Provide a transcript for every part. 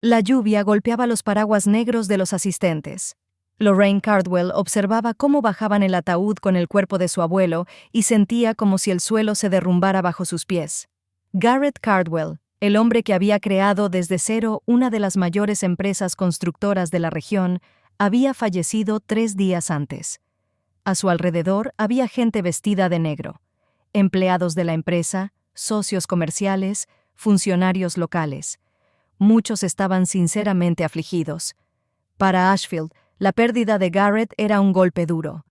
La lluvia golpeaba los paraguas negros de los asistentes. Lorraine Cardwell observaba cómo bajaban el ataúd con el cuerpo de su abuelo y sentía como si el suelo se derrumbara bajo sus pies. Garrett Cardwell, el hombre que había creado desde cero una de las mayores empresas constructoras de la región, había fallecido 3 días antes. A su alrededor había gente vestida de negro, empleados de la empresa, socios comerciales, funcionarios locales. Muchos estaban sinceramente afligidos. Para Ashfield, la pérdida de Garrett era un golpe duro.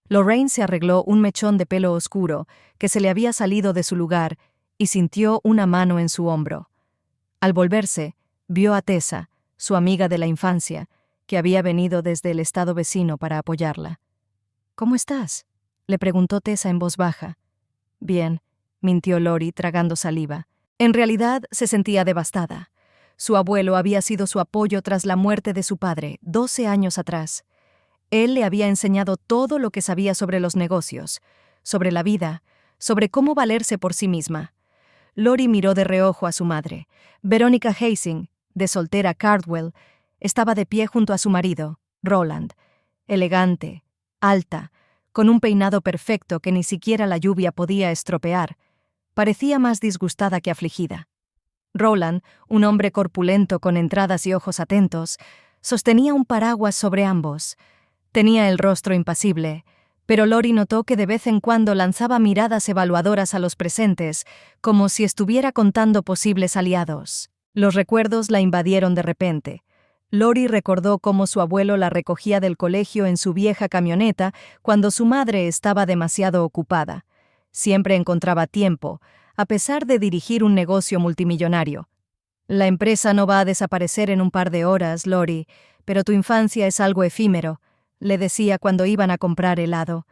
Lorraine se arregló un mechón de pelo oscuro que se le había salido de su lugar y sintió una mano en su hombro. Al volverse, vio a Tessa, su amiga de la infancia, que había venido desde el estado vecino para apoyarla. «¿Cómo estás?», le preguntó Tessa en voz baja. «Bien», mintió Lori tragando saliva. En realidad se sentía devastada. Su abuelo había sido su apoyo tras la muerte de su padre, 12 años atrás. Él le había enseñado todo lo que sabía sobre los negocios, sobre la vida, sobre cómo valerse por sí misma. Lori miró de reojo a su madre. Verónica Hastings, de soltera Cardwell, estaba de pie junto a su marido, Roland, elegante, alta, con un peinado perfecto que ni siquiera la lluvia podía estropear. Parecía más disgustada que afligida. Roland, un hombre corpulento con entradas y ojos atentos, sostenía un paraguas sobre ambos. Tenía el rostro impasible, pero Lori notó que de vez en cuando lanzaba miradas evaluadoras a los presentes, como si estuviera contando posibles aliados. Los recuerdos la invadieron de repente. Lori recordó cómo su abuelo la recogía del colegio en su vieja camioneta cuando su madre estaba demasiado ocupada. Siempre encontraba tiempo, a pesar de dirigir un negocio multimillonario. «La empresa no va a desaparecer en un par de horas, Lori, pero tu infancia es algo efímero», le decía cuando iban a comprar helado.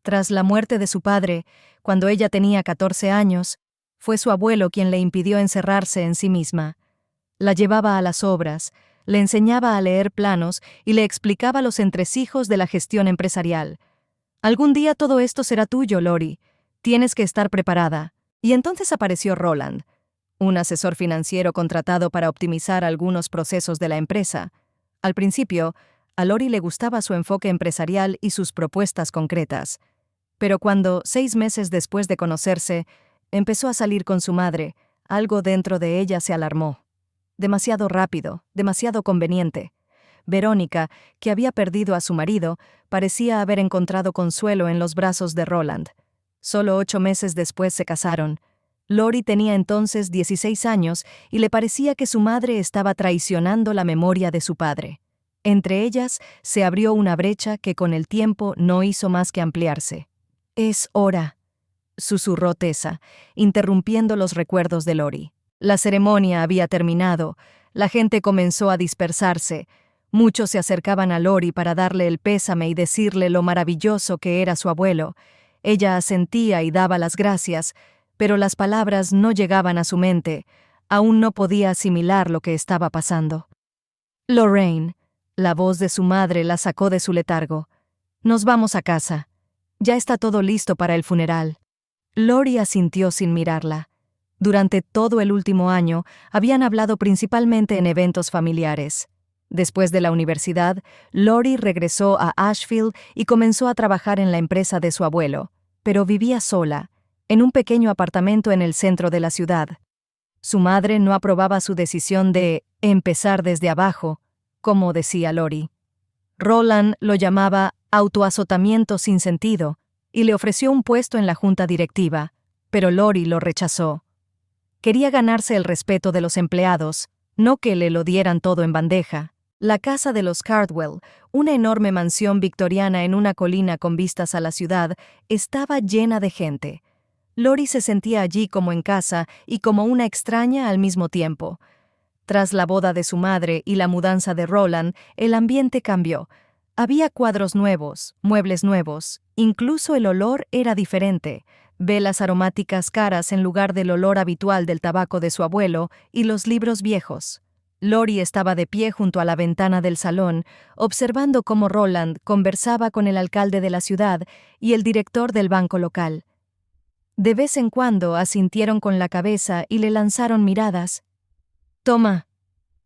Tras la muerte de su padre, cuando ella tenía 14 años, fue su abuelo quien le impidió encerrarse en sí misma. La llevaba a las obras, le enseñaba a leer planos y le explicaba los entresijos de la gestión empresarial. «Algún día todo esto será tuyo, Lori. Tienes que estar preparada». Y entonces apareció Roland, un asesor financiero contratado para optimizar algunos procesos de la empresa. Al principio, a Lori le gustaba su enfoque empresarial y sus propuestas concretas. Pero cuando, 6 meses después de conocerse, empezó a salir con su madre, algo dentro de ella se alarmó. Demasiado rápido, demasiado conveniente. Verónica, que había perdido a su marido, parecía haber encontrado consuelo en los brazos de Roland. Solo 8 meses después se casaron. Lori tenía entonces 16 años y le parecía que su madre estaba traicionando la memoria de su padre. Entre ellas se abrió una brecha que con el tiempo no hizo más que ampliarse. «Es hora», susurró Tessa, interrumpiendo los recuerdos de Lori. La ceremonia había terminado, la gente comenzó a dispersarse. Muchos se acercaban a Lori para darle el pésame y decirle lo maravilloso que era su abuelo. Ella asentía y daba las gracias, pero las palabras no llegaban a su mente. Aún no podía asimilar lo que estaba pasando. «Lorraine», la voz de su madre la sacó de su letargo. «Nos vamos a casa. Ya está todo listo para el funeral». Lori asintió sin mirarla. Durante todo el último año habían hablado principalmente en eventos familiares. Después de la universidad, Lori regresó a Ashfield y comenzó a trabajar en la empresa de su abuelo, pero vivía sola, en un pequeño apartamento en el centro de la ciudad. Su madre no aprobaba su decisión de empezar desde abajo, como decía Lori. Roland lo llamaba autoazotamiento sin sentido y le ofreció un puesto en la junta directiva, pero Lori lo rechazó. Quería ganarse el respeto de los empleados, no que le lo dieran todo en bandeja. La casa de los Cardwell, una enorme mansión victoriana en una colina con vistas a la ciudad, estaba llena de gente. Lori se sentía allí como en casa y como una extraña al mismo tiempo. Tras la boda de su madre y la mudanza de Roland, el ambiente cambió. Había cuadros nuevos, muebles nuevos, incluso el olor era diferente. Velas aromáticas caras en lugar del olor habitual del tabaco de su abuelo y los libros viejos. Lori estaba de pie junto a la ventana del salón, observando cómo Roland conversaba con el alcalde de la ciudad y el director del banco local. De vez en cuando asintieron con la cabeza y le lanzaron miradas. «Toma»,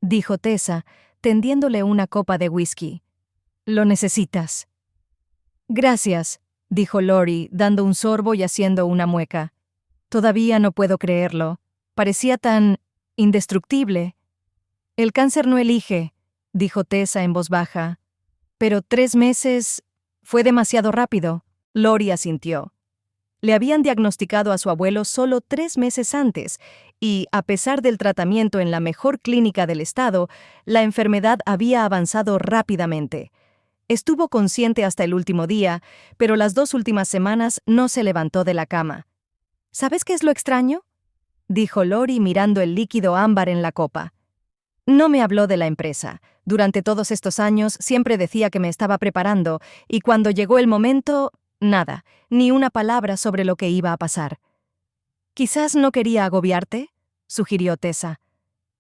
dijo Tessa, tendiéndole una copa de whisky. «Lo necesitas». «Gracias», dijo Lori, dando un sorbo y haciendo una mueca. «Todavía no puedo creerlo. Parecía tan indestructible». «El cáncer no elige», dijo Tessa en voz baja. «Pero 3 meses fue demasiado rápido». Lori asintió. Le habían diagnosticado a su abuelo solo 3 meses antes, y, a pesar del tratamiento en la mejor clínica del estado, la enfermedad había avanzado rápidamente. Estuvo consciente hasta el último día, pero las 2 últimas semanas no se levantó de la cama. «¿Sabes qué es lo extraño?», dijo Lori mirando el líquido ámbar en la copa. «No me habló de la empresa. Durante todos estos años siempre decía que me estaba preparando, y cuando llegó el momento, nada, ni una palabra sobre lo que iba a pasar». «Quizás no quería agobiarte», sugirió Tessa.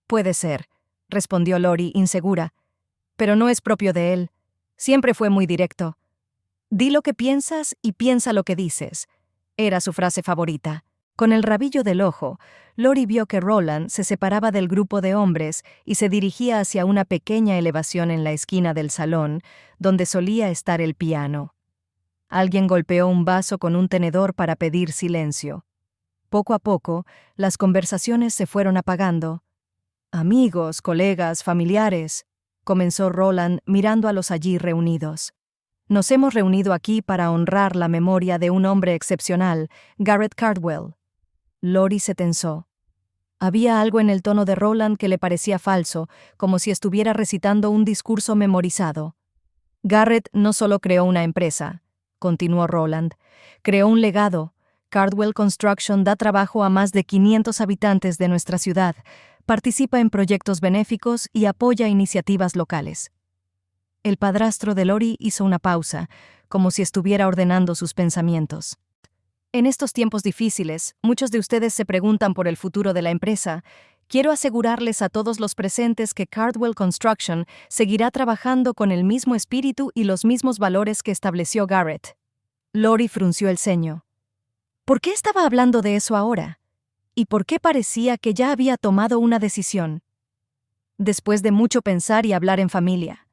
«Puede ser», respondió Lori, insegura. «Pero no es propio de él. Siempre fue muy directo. Di lo que piensas y piensa lo que dices». Era su frase favorita. Con el rabillo del ojo, Lori vio que Roland se separaba del grupo de hombres y se dirigía hacia una pequeña elevación en la esquina del salón, donde solía estar el piano. Alguien golpeó un vaso con un tenedor para pedir silencio. Poco a poco, las conversaciones se fueron apagando. «Amigos, colegas, familiares», comenzó Roland mirando a los allí reunidos. «Nos hemos reunido aquí para honrar la memoria de un hombre excepcional, Garrett Cardwell». Lori se tensó. Había algo en el tono de Roland que le parecía falso, como si estuviera recitando un discurso memorizado. «Garrett no solo creó una empresa», continuó Roland, «creó un legado. Cardwell Construction da trabajo a más de 500 habitantes de nuestra ciudad, participa en proyectos benéficos y apoya iniciativas locales». El padrastro de Lori hizo una pausa, como si estuviera ordenando sus pensamientos. «En estos tiempos difíciles, muchos de ustedes se preguntan por el futuro de la empresa. Quiero asegurarles a todos los presentes que Cardwell Construction seguirá trabajando con el mismo espíritu y los mismos valores que estableció Garrett». Lori frunció el ceño. ¿Por qué estaba hablando de eso ahora? ¿Y por qué parecía que ya había tomado una decisión? Después de mucho pensar y hablar en familia.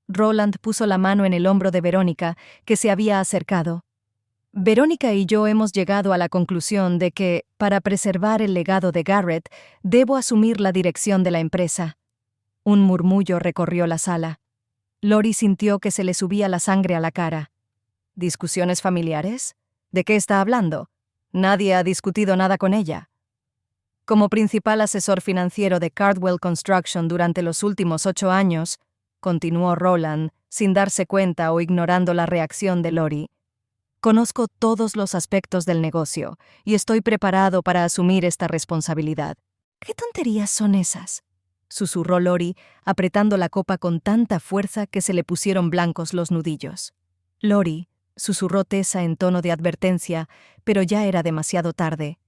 Roland puso la mano en el hombro de Verónica, que se había acercado. «Verónica y yo hemos llegado a la conclusión de que, para preservar el legado de Garrett, debo asumir la dirección de la empresa». Un murmullo recorrió la sala. Lori sintió que se le subía la sangre a la cara. «¿Discusiones familiares? ¿De qué está hablando? Nadie ha discutido nada con ella». Como principal asesor financiero de Cardwell Construction durante los últimos 8 años, continuó Roland, sin darse cuenta o ignorando la reacción de Lori, «conozco todos los aspectos del negocio y estoy preparado para asumir esta responsabilidad». «¿Qué tonterías son esas?», susurró Lori, apretando la copa con tanta fuerza que se le pusieron blancos los nudillos. «Lori», susurró Tessa en tono de advertencia, pero ya era demasiado tarde.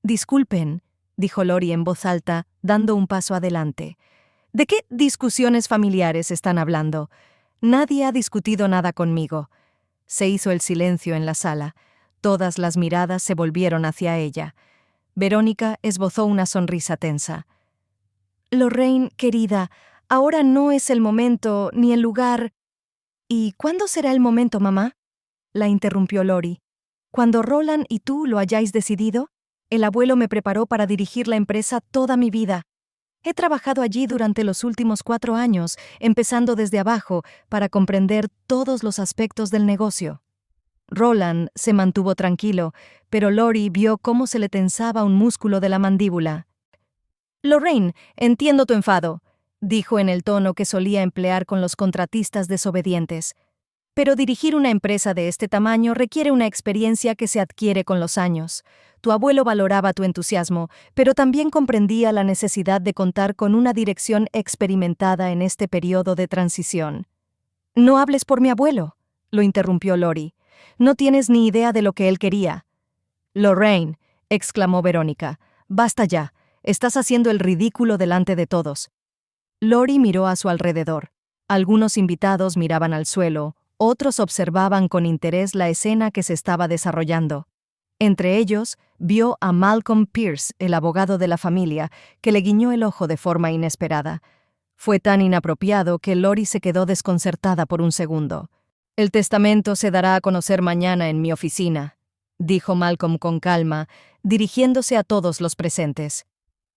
«Disculpen», dijo Lori en voz alta, dando un paso adelante. «¿De qué discusiones familiares están hablando? Nadie ha discutido nada conmigo». Se hizo el silencio en la sala. Todas las miradas se volvieron hacia ella. Verónica esbozó una sonrisa tensa. «Lorraine, querida, ahora no es el momento ni el lugar». «¿Y cuándo será el momento, mamá?», la interrumpió Lori. «¿Cuando Roland y tú lo hayáis decidido? El abuelo me preparó para dirigir la empresa toda mi vida. He trabajado allí durante los últimos 4 años, empezando desde abajo, para comprender todos los aspectos del negocio». Roland se mantuvo tranquilo, pero Lori vio cómo se le tensaba un músculo de la mandíbula. «Lorraine, entiendo tu enfado», dijo en el tono que solía emplear con los contratistas desobedientes. «Pero dirigir una empresa de este tamaño requiere una experiencia que se adquiere con los años. Tu abuelo valoraba tu entusiasmo, pero también comprendía la necesidad de contar con una dirección experimentada en este periodo de transición». «No hables por mi abuelo», lo interrumpió Lori. «No tienes ni idea de lo que él quería». «Lorraine», exclamó Verónica, «basta ya. Estás haciendo el ridículo delante de todos». Lori miró a su alrededor. Algunos invitados miraban al suelo, otros observaban con interés la escena que se estaba desarrollando. Entre ellos, vio a Malcolm Pierce, el abogado de la familia, que le guiñó el ojo de forma inesperada. Fue tan inapropiado que Lori se quedó desconcertada por un segundo. «El testamento se dará a conocer mañana en mi oficina», dijo Malcolm con calma, dirigiéndose a todos los presentes.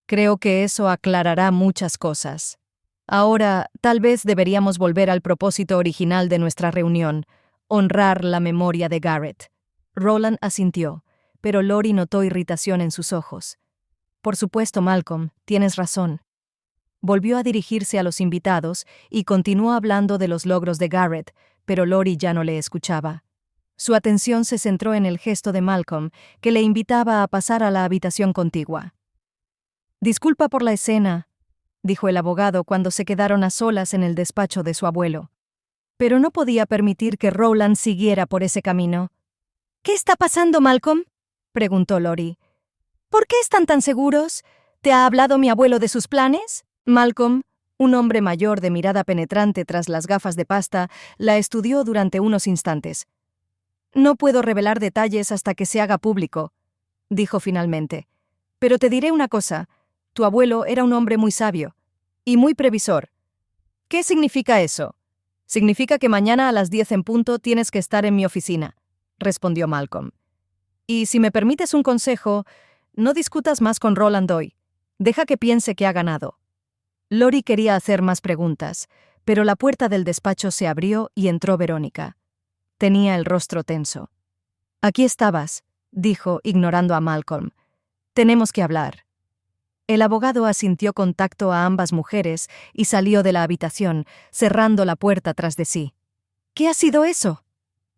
«Creo que eso aclarará muchas cosas. Ahora, tal vez deberíamos volver al propósito original de nuestra reunión, honrar la memoria de Garrett». Roland asintió, pero Lori notó irritación en sus ojos. «Por supuesto, Malcolm, tienes razón». Volvió a dirigirse a los invitados y continuó hablando de los logros de Garrett, pero Lori ya no le escuchaba. Su atención se centró en el gesto de Malcolm, que le invitaba a pasar a la habitación contigua. «Disculpa por la escena», dijo el abogado cuando se quedaron a solas en el despacho de su abuelo. Pero no podía permitir que Roland siguiera por ese camino. «¿Qué está pasando, Malcolm?», preguntó Lori. «¿Por qué están tan seguros? ¿Te ha hablado mi abuelo de sus planes?» Malcolm, un hombre mayor de mirada penetrante tras las gafas de pasta, la estudió durante unos instantes. «No puedo revelar detalles hasta que se haga público», dijo finalmente. «Pero te diré una cosa. Tu abuelo era un hombre muy sabio y muy previsor». «¿Qué significa eso?» «Significa que mañana a las 10 en punto tienes que estar en mi oficina», respondió Malcolm. «Y si me permites un consejo, no discutas más con Roland hoy. Deja que piense que ha ganado». Lori quería hacer más preguntas, pero la puerta del despacho se abrió y entró Verónica. Tenía el rostro tenso. «Aquí estabas», dijo, ignorando a Malcolm. «Tenemos que hablar». El abogado asintió con tacto a ambas mujeres y salió de la habitación, cerrando la puerta tras de sí. «¿Qué ha sido eso?»,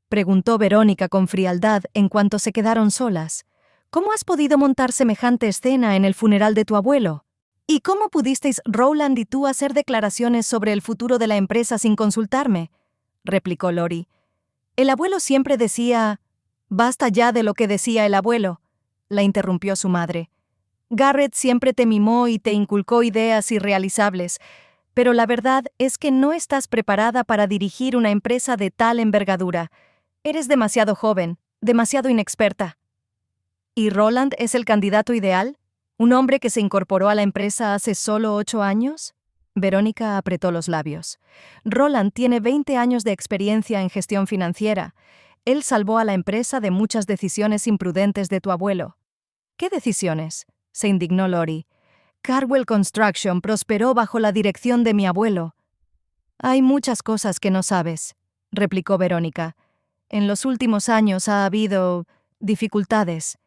preguntó Verónica con frialdad en cuanto se quedaron solas. «¿Cómo has podido montar semejante escena en el funeral de tu abuelo? ¿Y cómo pudisteis Roland y tú hacer declaraciones sobre el futuro de la empresa sin consultarme?», replicó Lori. «El abuelo siempre decía...». «Basta ya de lo que decía el abuelo», la interrumpió su madre. «Garrett siempre te mimó y te inculcó ideas irrealizables, pero la verdad es que no estás preparada para dirigir una empresa de tal envergadura. Eres demasiado joven, demasiado inexperta». «¿Y Roland es el candidato ideal? ¿Un hombre que se incorporó a la empresa hace solo 8 años?» Verónica apretó los labios. «Roland tiene 20 años de experiencia en gestión financiera. Él salvó a la empresa de muchas decisiones imprudentes de tu abuelo». «¿Qué decisiones?», se indignó Lori. «Cardwell Construction prosperó bajo la dirección de mi abuelo». «Hay muchas cosas que no sabes», replicó Verónica. «En los últimos años ha habido dificultades.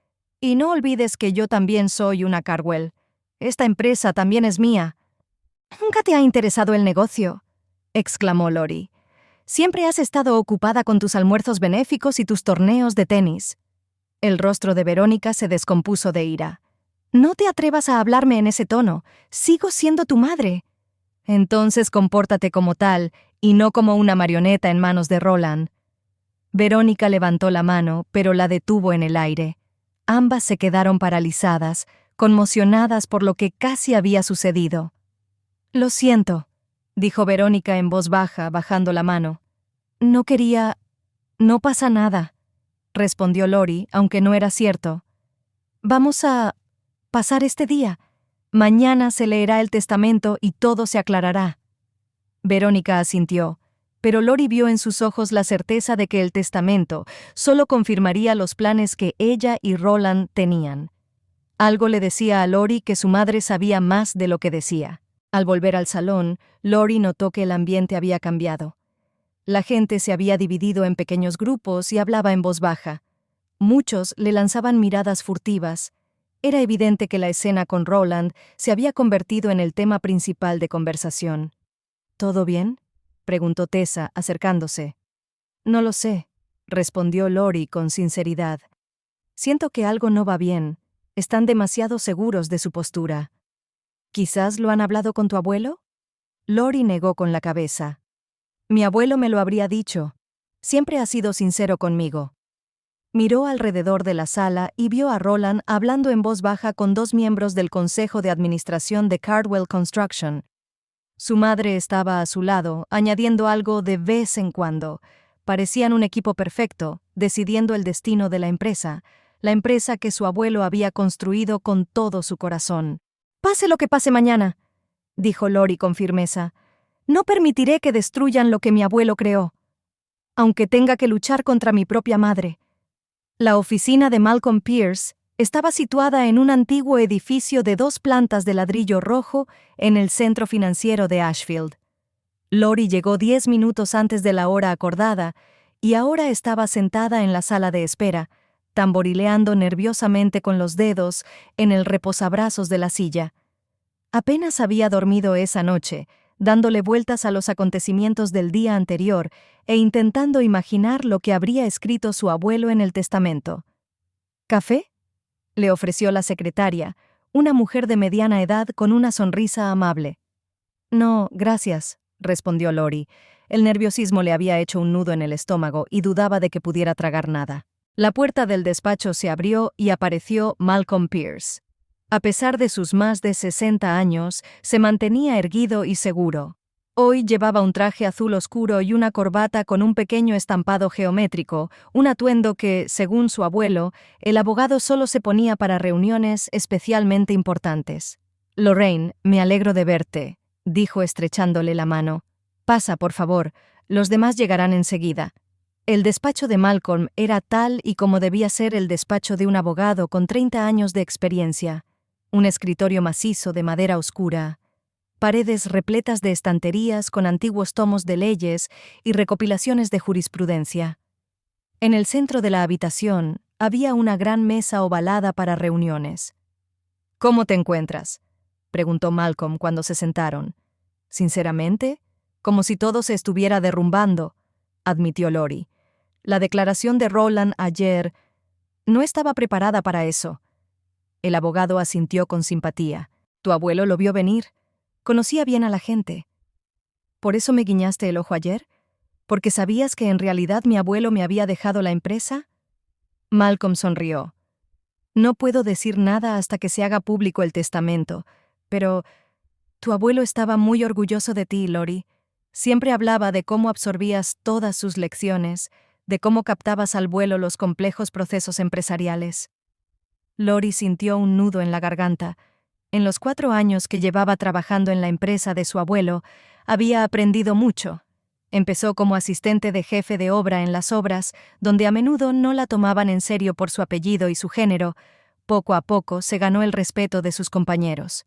Y no olvides que yo también soy una Cardwell. Esta empresa también es mía». «¿Nunca te ha interesado el negocio?», exclamó Lori. «Siempre has estado ocupada con tus almuerzos benéficos y tus torneos de tenis». El rostro de Verónica se descompuso de ira. «No te atrevas a hablarme en ese tono. Sigo siendo tu madre». «Entonces compórtate como tal, y no como una marioneta en manos de Roland». Verónica levantó la mano, pero la detuvo en el aire. Ambas se quedaron paralizadas, conmocionadas por lo que casi había sucedido. «Lo siento», dijo Verónica en voz baja, bajando la mano. «No quería...». «No pasa nada», respondió Lori, aunque no era cierto. «Vamos a pasar este día. Mañana se leerá el testamento y todo se aclarará». Verónica asintió, pero Lori vio en sus ojos la certeza de que el testamento solo confirmaría los planes que ella y Roland tenían. Algo le decía a Lori que su madre sabía más de lo que decía. Al volver al salón, Lori notó que el ambiente había cambiado. La gente se había dividido en pequeños grupos y hablaba en voz baja. Muchos le lanzaban miradas furtivas. Era evidente que la escena con Roland se había convertido en el tema principal de conversación. «¿Todo bien?», preguntó Tessa, acercándose. «No lo sé», respondió Lori con sinceridad. «Siento que algo no va bien. Están demasiado seguros de su postura». «¿Quizás lo han hablado con tu abuelo?». Lori negó con la cabeza. «Mi abuelo me lo habría dicho. Siempre ha sido sincero conmigo». Miró alrededor de la sala y vio a Roland hablando en voz baja con 2 miembros del Consejo de Administración de Cardwell Construction. Su madre estaba a su lado, añadiendo algo de vez en cuando. Parecían un equipo perfecto, decidiendo el destino de la empresa que su abuelo había construido con todo su corazón. «Pase lo que pase mañana», dijo Lori con firmeza. No permitiré que destruyan lo que mi abuelo creó, aunque tenga que luchar contra mi propia madre. La oficina de Malcolm Pierce estaba situada en un antiguo edificio de 2 plantas de ladrillo rojo en el centro financiero de Ashfield. Lori llegó 10 minutos antes de la hora acordada y ahora estaba sentada en la sala de espera, tamborileando nerviosamente con los dedos en el reposabrazos de la silla. Apenas había dormido esa noche, dándole vueltas a los acontecimientos del día anterior e intentando imaginar lo que habría escrito su abuelo en el testamento. ¿Café?, le ofreció la secretaria, una mujer de mediana edad con una sonrisa amable. No, gracias, respondió Lori. El nerviosismo le había hecho un nudo en el estómago y dudaba de que pudiera tragar nada. La puerta del despacho se abrió y apareció Malcolm Pierce. A pesar de sus más de 60 años, se mantenía erguido y seguro. Hoy llevaba un traje azul oscuro y una corbata con un pequeño estampado geométrico, un atuendo que, según su abuelo, el abogado solo se ponía para reuniones especialmente importantes. «Lorraine, me alegro de verte», dijo estrechándole la mano. «Pasa, por favor, los demás llegarán enseguida». El despacho de Malcolm era tal y como debía ser el despacho de un abogado con 30 años de experiencia. Un escritorio macizo de madera oscura, paredes repletas de estanterías con antiguos tomos de leyes y recopilaciones de jurisprudencia. En el centro de la habitación había una gran mesa ovalada para reuniones. «¿Cómo te encuentras?», preguntó Malcolm cuando se sentaron. «Sinceramente, como si todo se estuviera derrumbando», admitió Lori. «La declaración de Rowland ayer no estaba preparada para eso». El abogado asintió con simpatía. «Tu abuelo lo vio venir. Conocía bien a la gente». «¿Por eso me guiñaste el ojo ayer? ¿Porque sabías que en realidad mi abuelo me había dejado la empresa?» Malcolm sonrió. «No puedo decir nada hasta que se haga público el testamento, pero tu abuelo estaba muy orgulloso de ti, Lori. Siempre hablaba de cómo absorbías todas sus lecciones, de cómo captabas al vuelo los complejos procesos empresariales». Lori sintió un nudo en la garganta. En los 4 años que llevaba trabajando en la empresa de su abuelo, había aprendido mucho. Empezó como asistente de jefe de obra en las obras, donde a menudo no la tomaban en serio por su apellido y su género. Poco a poco se ganó el respeto de sus compañeros.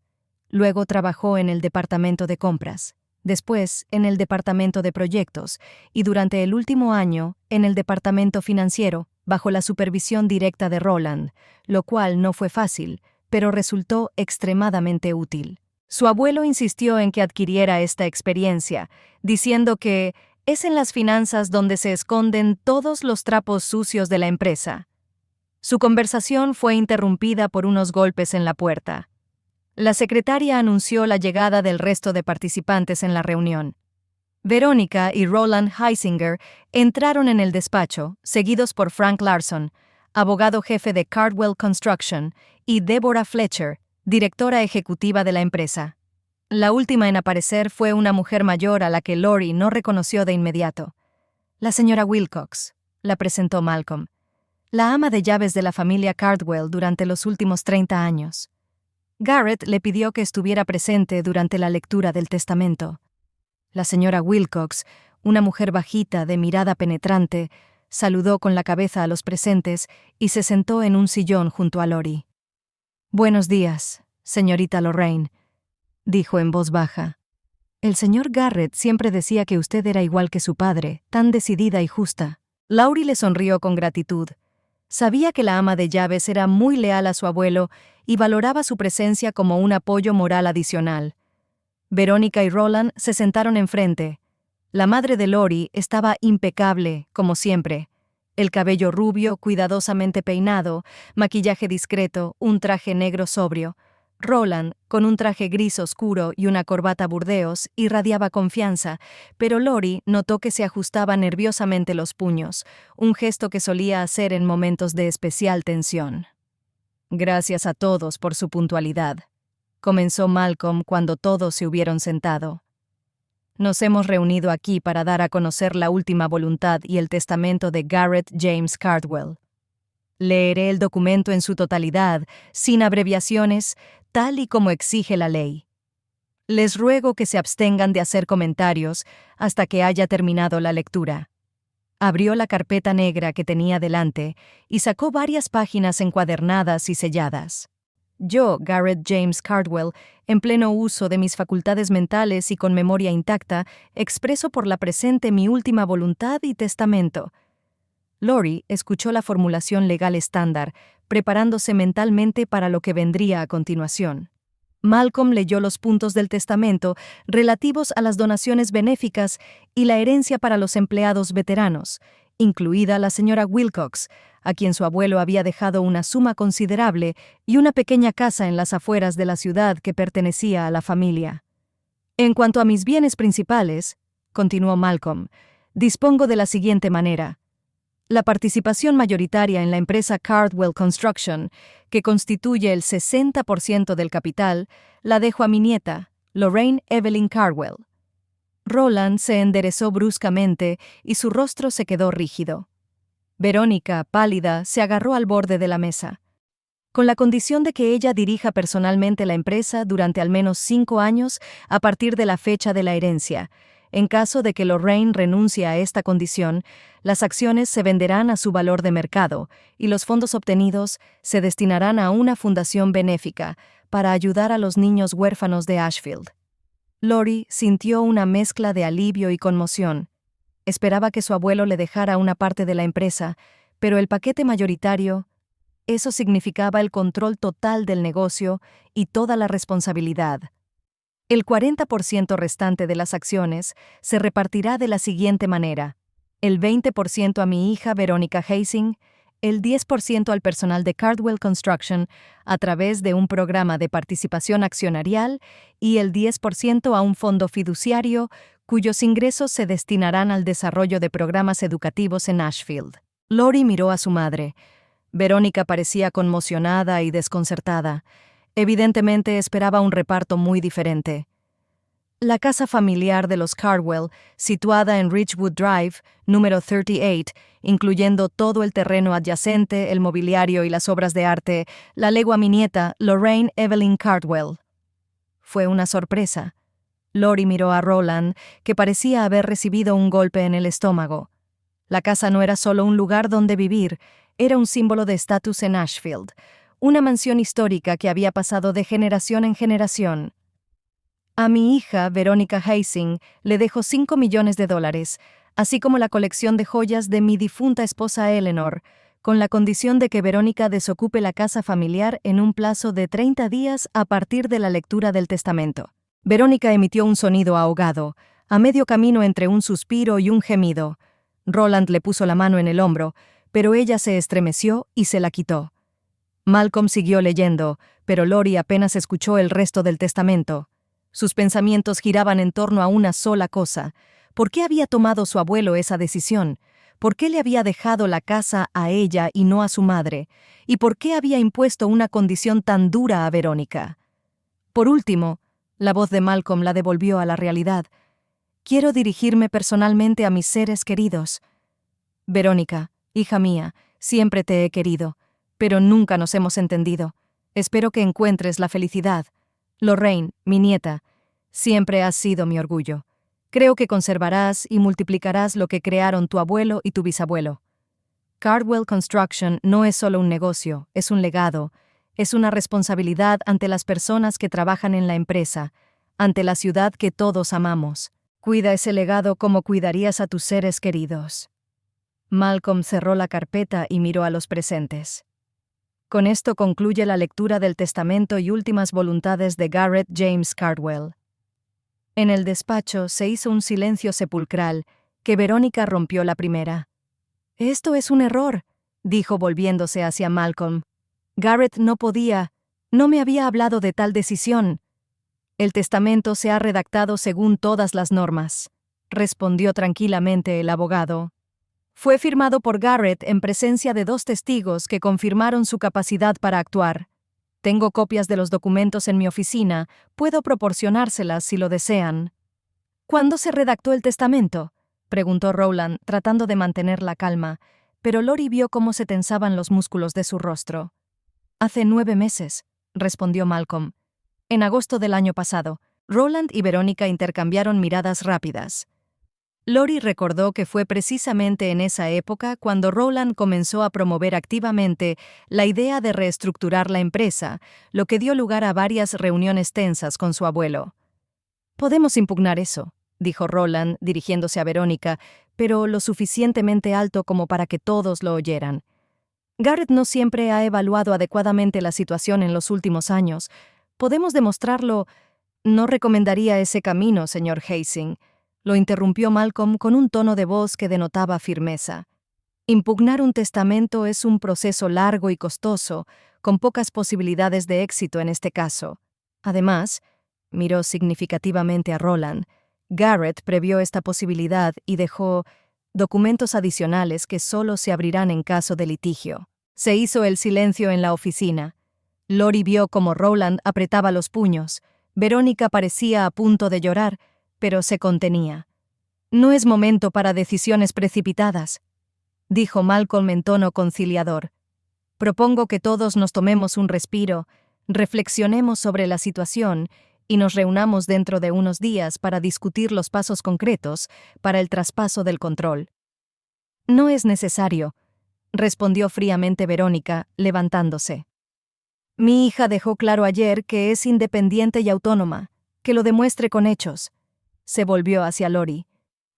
Luego trabajó en el departamento de compras, después en el departamento de proyectos y durante el último año en el departamento financiero, bajo la supervisión directa de Rowland, lo cual no fue fácil, pero resultó extremadamente útil. Su abuelo insistió en que adquiriera esta experiencia, diciendo que es en las finanzas donde se esconden todos los trapos sucios de la empresa. Su conversación fue interrumpida por unos golpes en la puerta. La secretaria anunció la llegada del resto de participantes en la reunión. Verónica y Roland Heisinger entraron en el despacho, seguidos por Frank Larson, abogado jefe de Cardwell Construction, y Deborah Fletcher, directora ejecutiva de la empresa. La última en aparecer fue una mujer mayor a la que Lori no reconoció de inmediato. «La señora Wilcox», la presentó Malcolm, «la ama de llaves de la familia Cardwell durante los últimos 30 años. Garrett le pidió que estuviera presente durante la lectura del testamento». La señora Wilcox, una mujer bajita de mirada penetrante, saludó con la cabeza a los presentes y se sentó en un sillón junto a Lori. «Buenos días, señorita Lorraine», dijo en voz baja. «El señor Garrett siempre decía que usted era igual que su padre, tan decidida y justa». Laurie le sonrió con gratitud. Sabía que la ama de llaves era muy leal a su abuelo y valoraba su presencia como un apoyo moral adicional. Verónica y Roland se sentaron enfrente. La madre de Lori estaba impecable, como siempre. El cabello rubio, cuidadosamente peinado, maquillaje discreto, un traje negro sobrio. Roland, con un traje gris oscuro y una corbata burdeos, irradiaba confianza, pero Lori notó que se ajustaba nerviosamente los puños, un gesto que solía hacer en momentos de especial tensión. «Gracias a todos por su puntualidad», comenzó Malcolm cuando todos se hubieron sentado. «Nos hemos reunido aquí para dar a conocer la última voluntad y el testamento de Garrett James Cardwell. Leeré el documento en su totalidad, sin abreviaciones, tal y como exige la ley. Les ruego que se abstengan de hacer comentarios hasta que haya terminado la lectura. Abrió la carpeta negra que tenía delante y sacó varias páginas encuadernadas y selladas. Yo, Garrett James Cardwell, en pleno uso de mis facultades mentales y con memoria intacta, expreso por la presente mi última voluntad y testamento. Lori escuchó la formulación legal estándar, preparándose mentalmente para lo que vendría a continuación. Malcolm leyó los puntos del testamento relativos a las donaciones benéficas y la herencia para los empleados veteranos, incluida la señora Wilcox, a quien su abuelo había dejado una suma considerable y una pequeña casa en las afueras de la ciudad que pertenecía a la familia. En cuanto a mis bienes principales, continuó Malcolm, dispongo de la siguiente manera. La participación mayoritaria en la empresa Cardwell Construction, que constituye el 60% del capital, la dejo a mi nieta, Lorraine Evelyn Cardwell. Roland se enderezó bruscamente y su rostro se quedó rígido. Verónica, pálida, se agarró al borde de la mesa. Con la condición de que ella dirija personalmente la empresa durante al menos 5 años a partir de la fecha de la herencia. En caso de que Lorraine renuncie a esta condición, las acciones se venderán a su valor de mercado y los fondos obtenidos se destinarán a una fundación benéfica para ayudar a los niños huérfanos de Ashfield. Lori sintió una mezcla de alivio y conmoción. Esperaba que su abuelo le dejara una parte de la empresa, pero el paquete mayoritario, eso significaba el control total del negocio y toda la responsabilidad. El 40% restante de las acciones se repartirá de la siguiente manera: el 20% a mi hija Verónica Heising, el 10% al personal de Cardwell Construction a través de un programa de participación accionarial y el 10% a un fondo fiduciario cuyos ingresos se destinarán al desarrollo de programas educativos en Ashfield. Lori miró a su madre. Verónica parecía conmocionada y desconcertada. Evidentemente esperaba un reparto muy diferente. La casa familiar de los Cardwell, situada en Ridgewood Drive, número 38, incluyendo todo el terreno adyacente, el mobiliario y las obras de arte, la legó a mi nieta, Lorraine Evelyn Cardwell. Fue una sorpresa. Lori miró a Roland, que parecía haber recibido un golpe en el estómago. La casa no era solo un lugar donde vivir, era un símbolo de estatus en Ashfield, una mansión histórica que había pasado de generación en generación. A mi hija, Verónica Heising, le dejo $5 millones, así como la colección de joyas de mi difunta esposa Eleanor, con la condición de que Verónica desocupe la casa familiar en un plazo de 30 días a partir de la lectura del testamento. Verónica emitió un sonido ahogado, a medio camino entre un suspiro y un gemido. Roland le puso la mano en el hombro, pero ella se estremeció y se la quitó. Malcolm siguió leyendo, pero Lori apenas escuchó el resto del testamento. Sus pensamientos giraban en torno a una sola cosa. ¿Por qué había tomado su abuelo esa decisión? ¿Por qué le había dejado la casa a ella y no a su madre? ¿Y por qué había impuesto una condición tan dura a Verónica? Por último, la voz de Malcolm la devolvió a la realidad. Quiero dirigirme personalmente a mis seres queridos. Verónica, hija mía, siempre te he querido, pero nunca nos hemos entendido. Espero que encuentres la felicidad. Lorraine, mi nieta, siempre has sido mi orgullo. Creo que conservarás y multiplicarás lo que crearon tu abuelo y tu bisabuelo. Cardwell Construction no es solo un negocio, es un legado, es una responsabilidad ante las personas que trabajan en la empresa, ante la ciudad que todos amamos. Cuida ese legado como cuidarías a tus seres queridos. Malcolm cerró la carpeta y miró a los presentes. Con esto concluye la lectura del testamento y últimas voluntades de Garrett James Cardwell. En el despacho se hizo un silencio sepulcral, que Verónica rompió la primera. «Esto es un error», dijo volviéndose hacia Malcolm. «Garrett no me había hablado de tal decisión». «El testamento se ha redactado según todas las normas», respondió tranquilamente el abogado. «Fue firmado por Garrett en presencia de 2 testigos que confirmaron su capacidad para actuar. Tengo copias de los documentos en mi oficina, puedo proporcionárselas si lo desean». «¿Cuándo se redactó el testamento?», preguntó Roland, tratando de mantener la calma, pero Lori vio cómo se tensaban los músculos de su rostro. «Hace 9 meses», respondió Malcolm. «En agosto del año pasado. Roland y Verónica intercambiaron miradas rápidas. Lori recordó que fue precisamente en esa época cuando Roland comenzó a promover activamente la idea de reestructurar la empresa, lo que dio lugar a varias reuniones tensas con su abuelo. «Podemos impugnar eso», dijo Roland, dirigiéndose a Verónica, pero lo suficientemente alto como para que todos lo oyeran. «Garrett no siempre ha evaluado adecuadamente la situación en los últimos años. Podemos demostrarlo. No recomendaría ese camino, señor Hastings», lo interrumpió Malcolm con un tono de voz que denotaba firmeza. «Impugnar un testamento es un proceso largo y costoso, con pocas posibilidades de éxito en este caso. Además», miró significativamente a Roland, «Garrett previó esta posibilidad y dejó documentos adicionales que solo se abrirán en caso de litigio». Se hizo el silencio en la oficina. Lori vio cómo Roland apretaba los puños. Verónica parecía a punto de llorar, pero se contenía. «No es momento para decisiones precipitadas», dijo Malcolm en tono conciliador. «Propongo que todos nos tomemos un respiro, reflexionemos sobre la situación y nos reunamos dentro de unos días para discutir los pasos concretos para el traspaso del control». «No es necesario», respondió fríamente Verónica, levantándose. «Mi hija dejó claro ayer que es independiente y autónoma, que lo demuestre con hechos». Se volvió hacia Lori.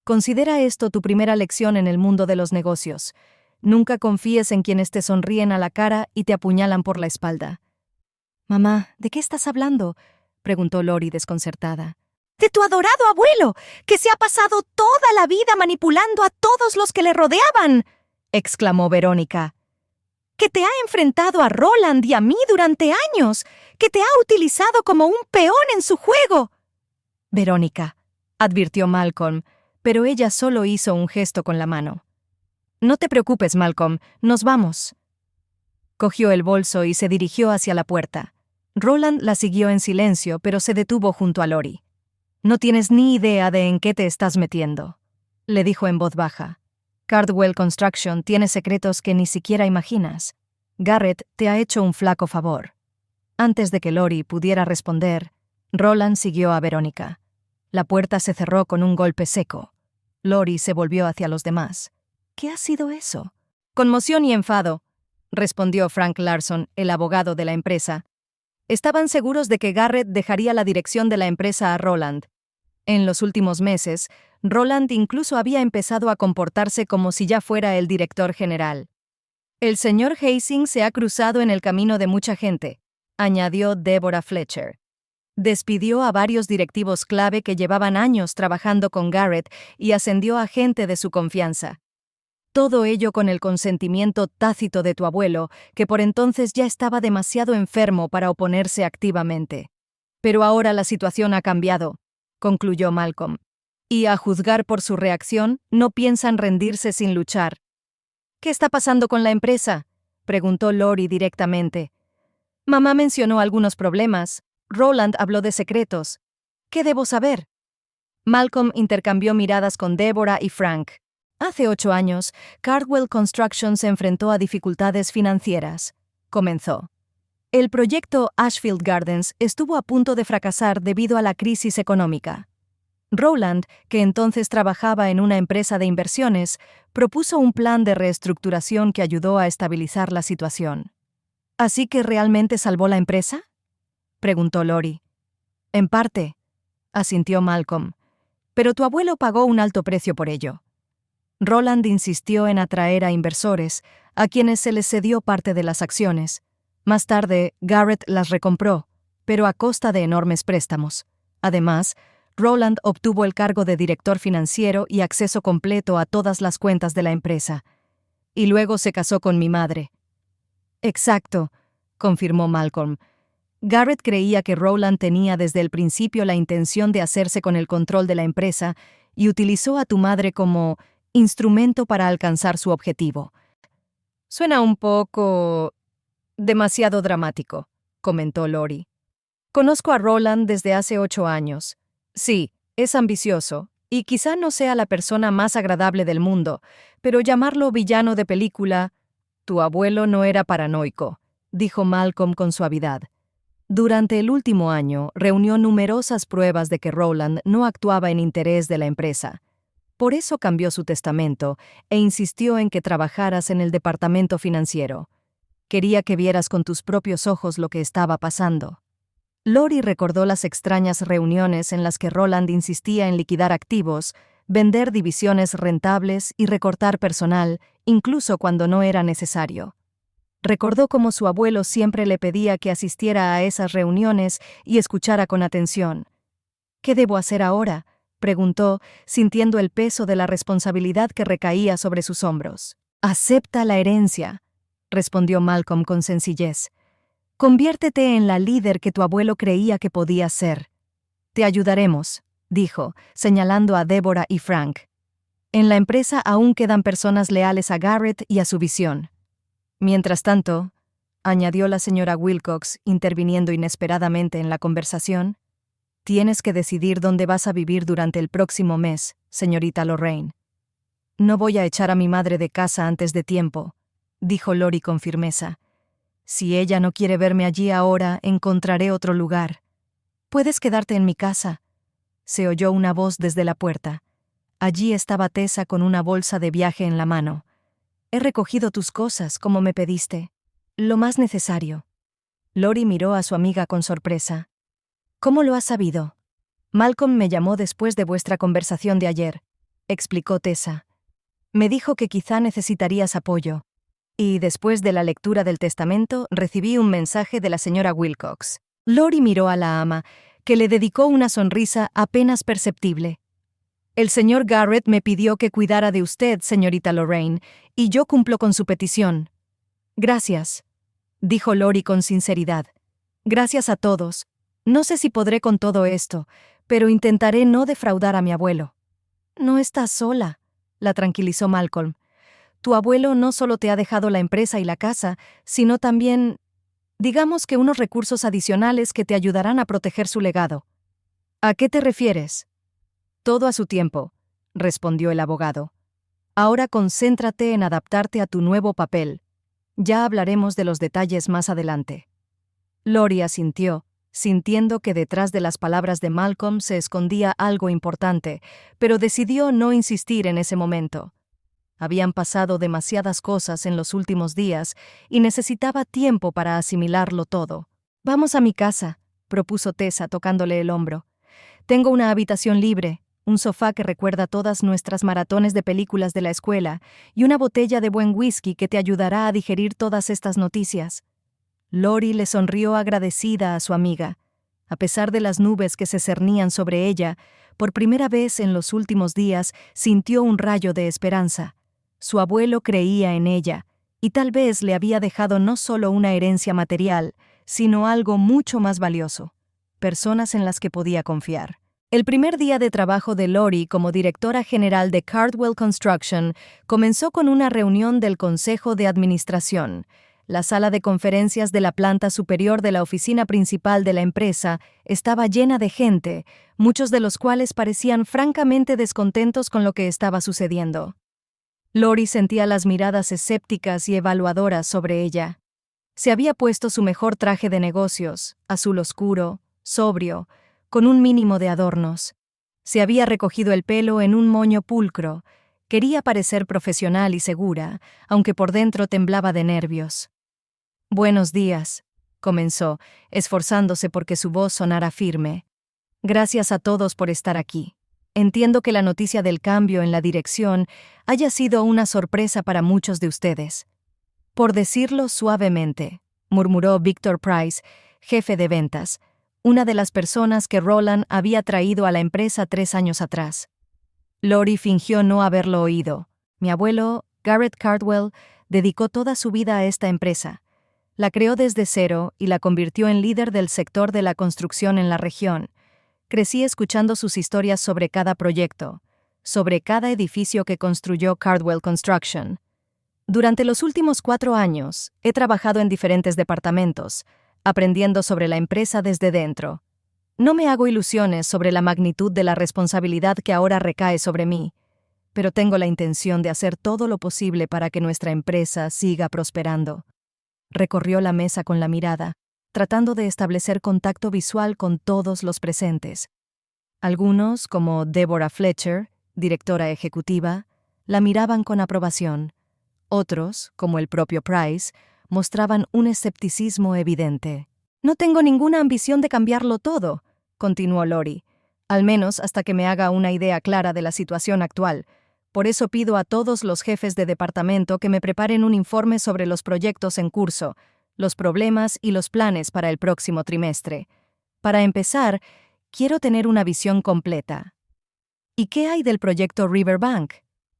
«Considera esto tu primera lección en el mundo de los negocios. Nunca confíes en quienes te sonríen a la cara y te apuñalan por la espalda». «Mamá, ¿de qué estás hablando?», preguntó Lori desconcertada. «De tu adorado abuelo, que se ha pasado toda la vida manipulando a todos los que le rodeaban», exclamó Verónica. «Que te ha enfrentado a Roland y a mí durante años, que te ha utilizado como un peón en su juego». «Verónica», advirtió Malcolm, pero ella solo hizo un gesto con la mano. «No te preocupes, Malcolm, nos vamos». Cogió el bolso y se dirigió hacia la puerta. Roland la siguió en silencio, pero se detuvo junto a Lori. «No tienes ni idea de en qué te estás metiendo», le dijo en voz baja. «Cardwell Construction tiene secretos que ni siquiera imaginas. Garrett te ha hecho un flaco favor». Antes de que Lori pudiera responder, Roland siguió a Verónica. La puerta se cerró con un golpe seco. Lori se volvió hacia los demás. «¿Qué ha sido eso?» «Conmoción y enfado», respondió Frank Larson, el abogado de la empresa. Estaban seguros de que Garrett dejaría la dirección de la empresa a Roland. En los últimos meses, Roland incluso había empezado a comportarse como si ya fuera el director general. «El señor Hastings se ha cruzado en el camino de mucha gente», añadió Deborah Fletcher. Despidió a varios directivos clave que llevaban años trabajando con Garrett y ascendió a gente de su confianza. Todo ello con el consentimiento tácito de tu abuelo, que por entonces ya estaba demasiado enfermo para oponerse activamente. «Pero ahora la situación ha cambiado», concluyó Malcolm. «Y a juzgar por su reacción, no piensan rendirse sin luchar». «¿Qué está pasando con la empresa?», preguntó Lori directamente. «Mamá mencionó algunos problemas. Roland habló de secretos. ¿Qué debo saber?». Malcolm intercambió miradas con Deborah y Frank. «Hace 8 años, Cardwell Construction se enfrentó a dificultades financieras», comenzó. «El proyecto Ashfield Gardens estuvo a punto de fracasar debido a la crisis económica. Roland, que entonces trabajaba en una empresa de inversiones, propuso un plan de reestructuración que ayudó a estabilizar la situación». «¿Así que realmente salvó la empresa?», preguntó Lori. «En parte», asintió Malcolm, «pero tu abuelo pagó un alto precio por ello». Roland insistió en atraer a inversores, a quienes se les cedió parte de las acciones. Más tarde, Garrett las recompró, pero a costa de enormes préstamos. Además, Roland obtuvo el cargo de director financiero y acceso completo a todas las cuentas de la empresa. Y luego se casó con mi madre. «Exacto», confirmó Malcolm. Garrett creía que Roland tenía desde el principio la intención de hacerse con el control de la empresa y utilizó a tu madre como instrumento para alcanzar su objetivo. «Suena un poco demasiado dramático», comentó Lori. «Conozco a Roland desde hace 8 años. Sí, es ambicioso, y quizá no sea la persona más agradable del mundo, pero llamarlo villano de película...». «Tu abuelo no era paranoico», dijo Malcolm con suavidad. Durante el último año, reunió numerosas pruebas de que Rowland no actuaba en interés de la empresa. Por eso cambió su testamento e insistió en que trabajaras en el departamento financiero. Quería que vieras con tus propios ojos lo que estaba pasando. Lori recordó las extrañas reuniones en las que Rowland insistía en liquidar activos, vender divisiones rentables y recortar personal, incluso cuando no era necesario. Recordó cómo su abuelo siempre le pedía que asistiera a esas reuniones y escuchara con atención. ¿Qué debo hacer ahora?, preguntó, sintiendo el peso de la responsabilidad que recaía sobre sus hombros. Acepta la herencia, respondió Malcolm con sencillez. Conviértete en la líder que tu abuelo creía que podías ser. Te ayudaremos, dijo, señalando a Deborah y Frank. En la empresa aún quedan personas leales a Garrett y a su visión. Mientras tanto, añadió la señora Wilcox, interviniendo inesperadamente en la conversación, tienes que decidir dónde vas a vivir durante el próximo mes, señorita Lorraine. No voy a echar a mi madre de casa antes de tiempo, dijo Lori con firmeza. Si ella no quiere verme allí ahora, encontraré otro lugar. Puedes quedarte en mi casa. Se oyó una voz desde la puerta. Allí estaba Tessa con una bolsa de viaje en la mano. He recogido tus cosas, como me pediste. Lo más necesario. Lori miró a su amiga con sorpresa. ¿Cómo lo has sabido? Malcolm me llamó después de vuestra conversación de ayer, explicó Tessa. Me dijo que quizá necesitarías apoyo. Y después de la lectura del testamento, recibí un mensaje de la señora Wilcox. Lori miró a la ama, que le dedicó una sonrisa apenas perceptible. El señor Garrett me pidió que cuidara de usted, señorita Lorraine, y yo cumplo con su petición. Gracias, dijo Lori con sinceridad. Gracias a todos. No sé si podré con todo esto, pero intentaré no defraudar a mi abuelo. No estás sola, la tranquilizó Malcolm. Tu abuelo no solo te ha dejado la empresa y la casa, sino también, digamos que unos recursos adicionales que te ayudarán a proteger su legado. ¿A qué te refieres? Todo a su tiempo, respondió el abogado. Ahora concéntrate en adaptarte a tu nuevo papel. Ya hablaremos de los detalles más adelante. Lori asintió, sintiendo que detrás de las palabras de Malcolm se escondía algo importante, pero decidió no insistir en ese momento. Habían pasado demasiadas cosas en los últimos días y necesitaba tiempo para asimilarlo todo. Vamos a mi casa, propuso Tessa tocándole el hombro. Tengo una habitación libre, un sofá que recuerda todas nuestras maratones de películas de la escuela y una botella de buen whisky que te ayudará a digerir todas estas noticias. Lori le sonrió agradecida a su amiga. A pesar de las nubes que se cernían sobre ella, por primera vez en los últimos días sintió un rayo de esperanza. Su abuelo creía en ella, y tal vez le había dejado no solo una herencia material, sino algo mucho más valioso: personas en las que podía confiar. El primer día de trabajo de Lori como directora general de Cardwell Construction comenzó con una reunión del Consejo de Administración. La sala de conferencias de la planta superior de la oficina principal de la empresa estaba llena de gente, muchos de los cuales parecían francamente descontentos con lo que estaba sucediendo. Lori sentía las miradas escépticas y evaluadoras sobre ella. Se había puesto su mejor traje de negocios, azul oscuro, sobrio, con un mínimo de adornos. Se había recogido el pelo en un moño pulcro. Quería parecer profesional y segura, aunque por dentro temblaba de nervios. «Buenos días», comenzó, esforzándose porque su voz sonara firme. «Gracias a todos por estar aquí. Entiendo que la noticia del cambio en la dirección haya sido una sorpresa para muchos de ustedes». «Por decirlo suavemente», murmuró Victor Price, jefe de ventas, una de las personas que Rowland había traído a la empresa 3 años atrás. Lori fingió no haberlo oído. Mi abuelo, Garrett Cardwell, dedicó toda su vida a esta empresa. La creó desde cero y la convirtió en líder del sector de la construcción en la región. Crecí escuchando sus historias sobre cada proyecto, sobre cada edificio que construyó Cardwell Construction. Durante los últimos 4 años, he trabajado en diferentes departamentos, aprendiendo sobre la empresa desde dentro. No me hago ilusiones sobre la magnitud de la responsabilidad que ahora recae sobre mí, pero tengo la intención de hacer todo lo posible para que nuestra empresa siga prosperando. Recorrió la mesa con la mirada. tratando de establecer contacto visual con todos los presentes. Algunos, como Deborah Fletcher, directora ejecutiva, la miraban con aprobación. Otros, como el propio Price, mostraban un escepticismo evidente. «No tengo ninguna ambición de cambiarlo todo», continuó Lori, «al menos hasta que me haga una idea clara de la situación actual. Por eso pido a todos los jefes de departamento que me preparen un informe sobre los proyectos en curso, los problemas y los planes para el próximo trimestre. Para empezar, quiero tener una visión completa». «¿Y qué hay del proyecto Riverbank?»,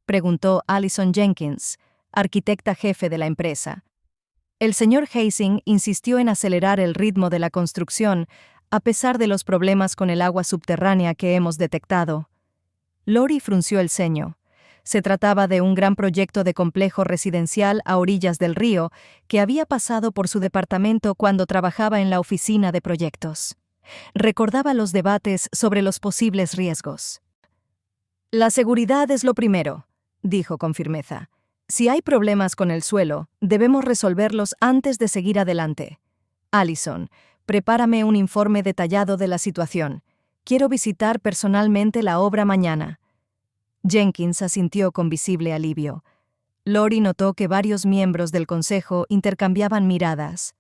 preguntó Allison Jenkins, arquitecta jefe de la empresa. El señor Hazing insistió en acelerar el ritmo de la construcción a pesar de los problemas con el agua subterránea que hemos detectado. Lori frunció el ceño. Se trataba de un gran proyecto de complejo residencial a orillas del río que había pasado por su departamento cuando trabajaba en la oficina de proyectos. Recordaba los debates sobre los posibles riesgos. «La seguridad es lo primero», dijo con firmeza. «Si hay problemas con el suelo, debemos resolverlos antes de seguir adelante. Allison, prepárame un informe detallado de la situación. Quiero visitar personalmente la obra mañana». Jenkins asintió con visible alivio. Lori notó que varios miembros del consejo intercambiaban miradas.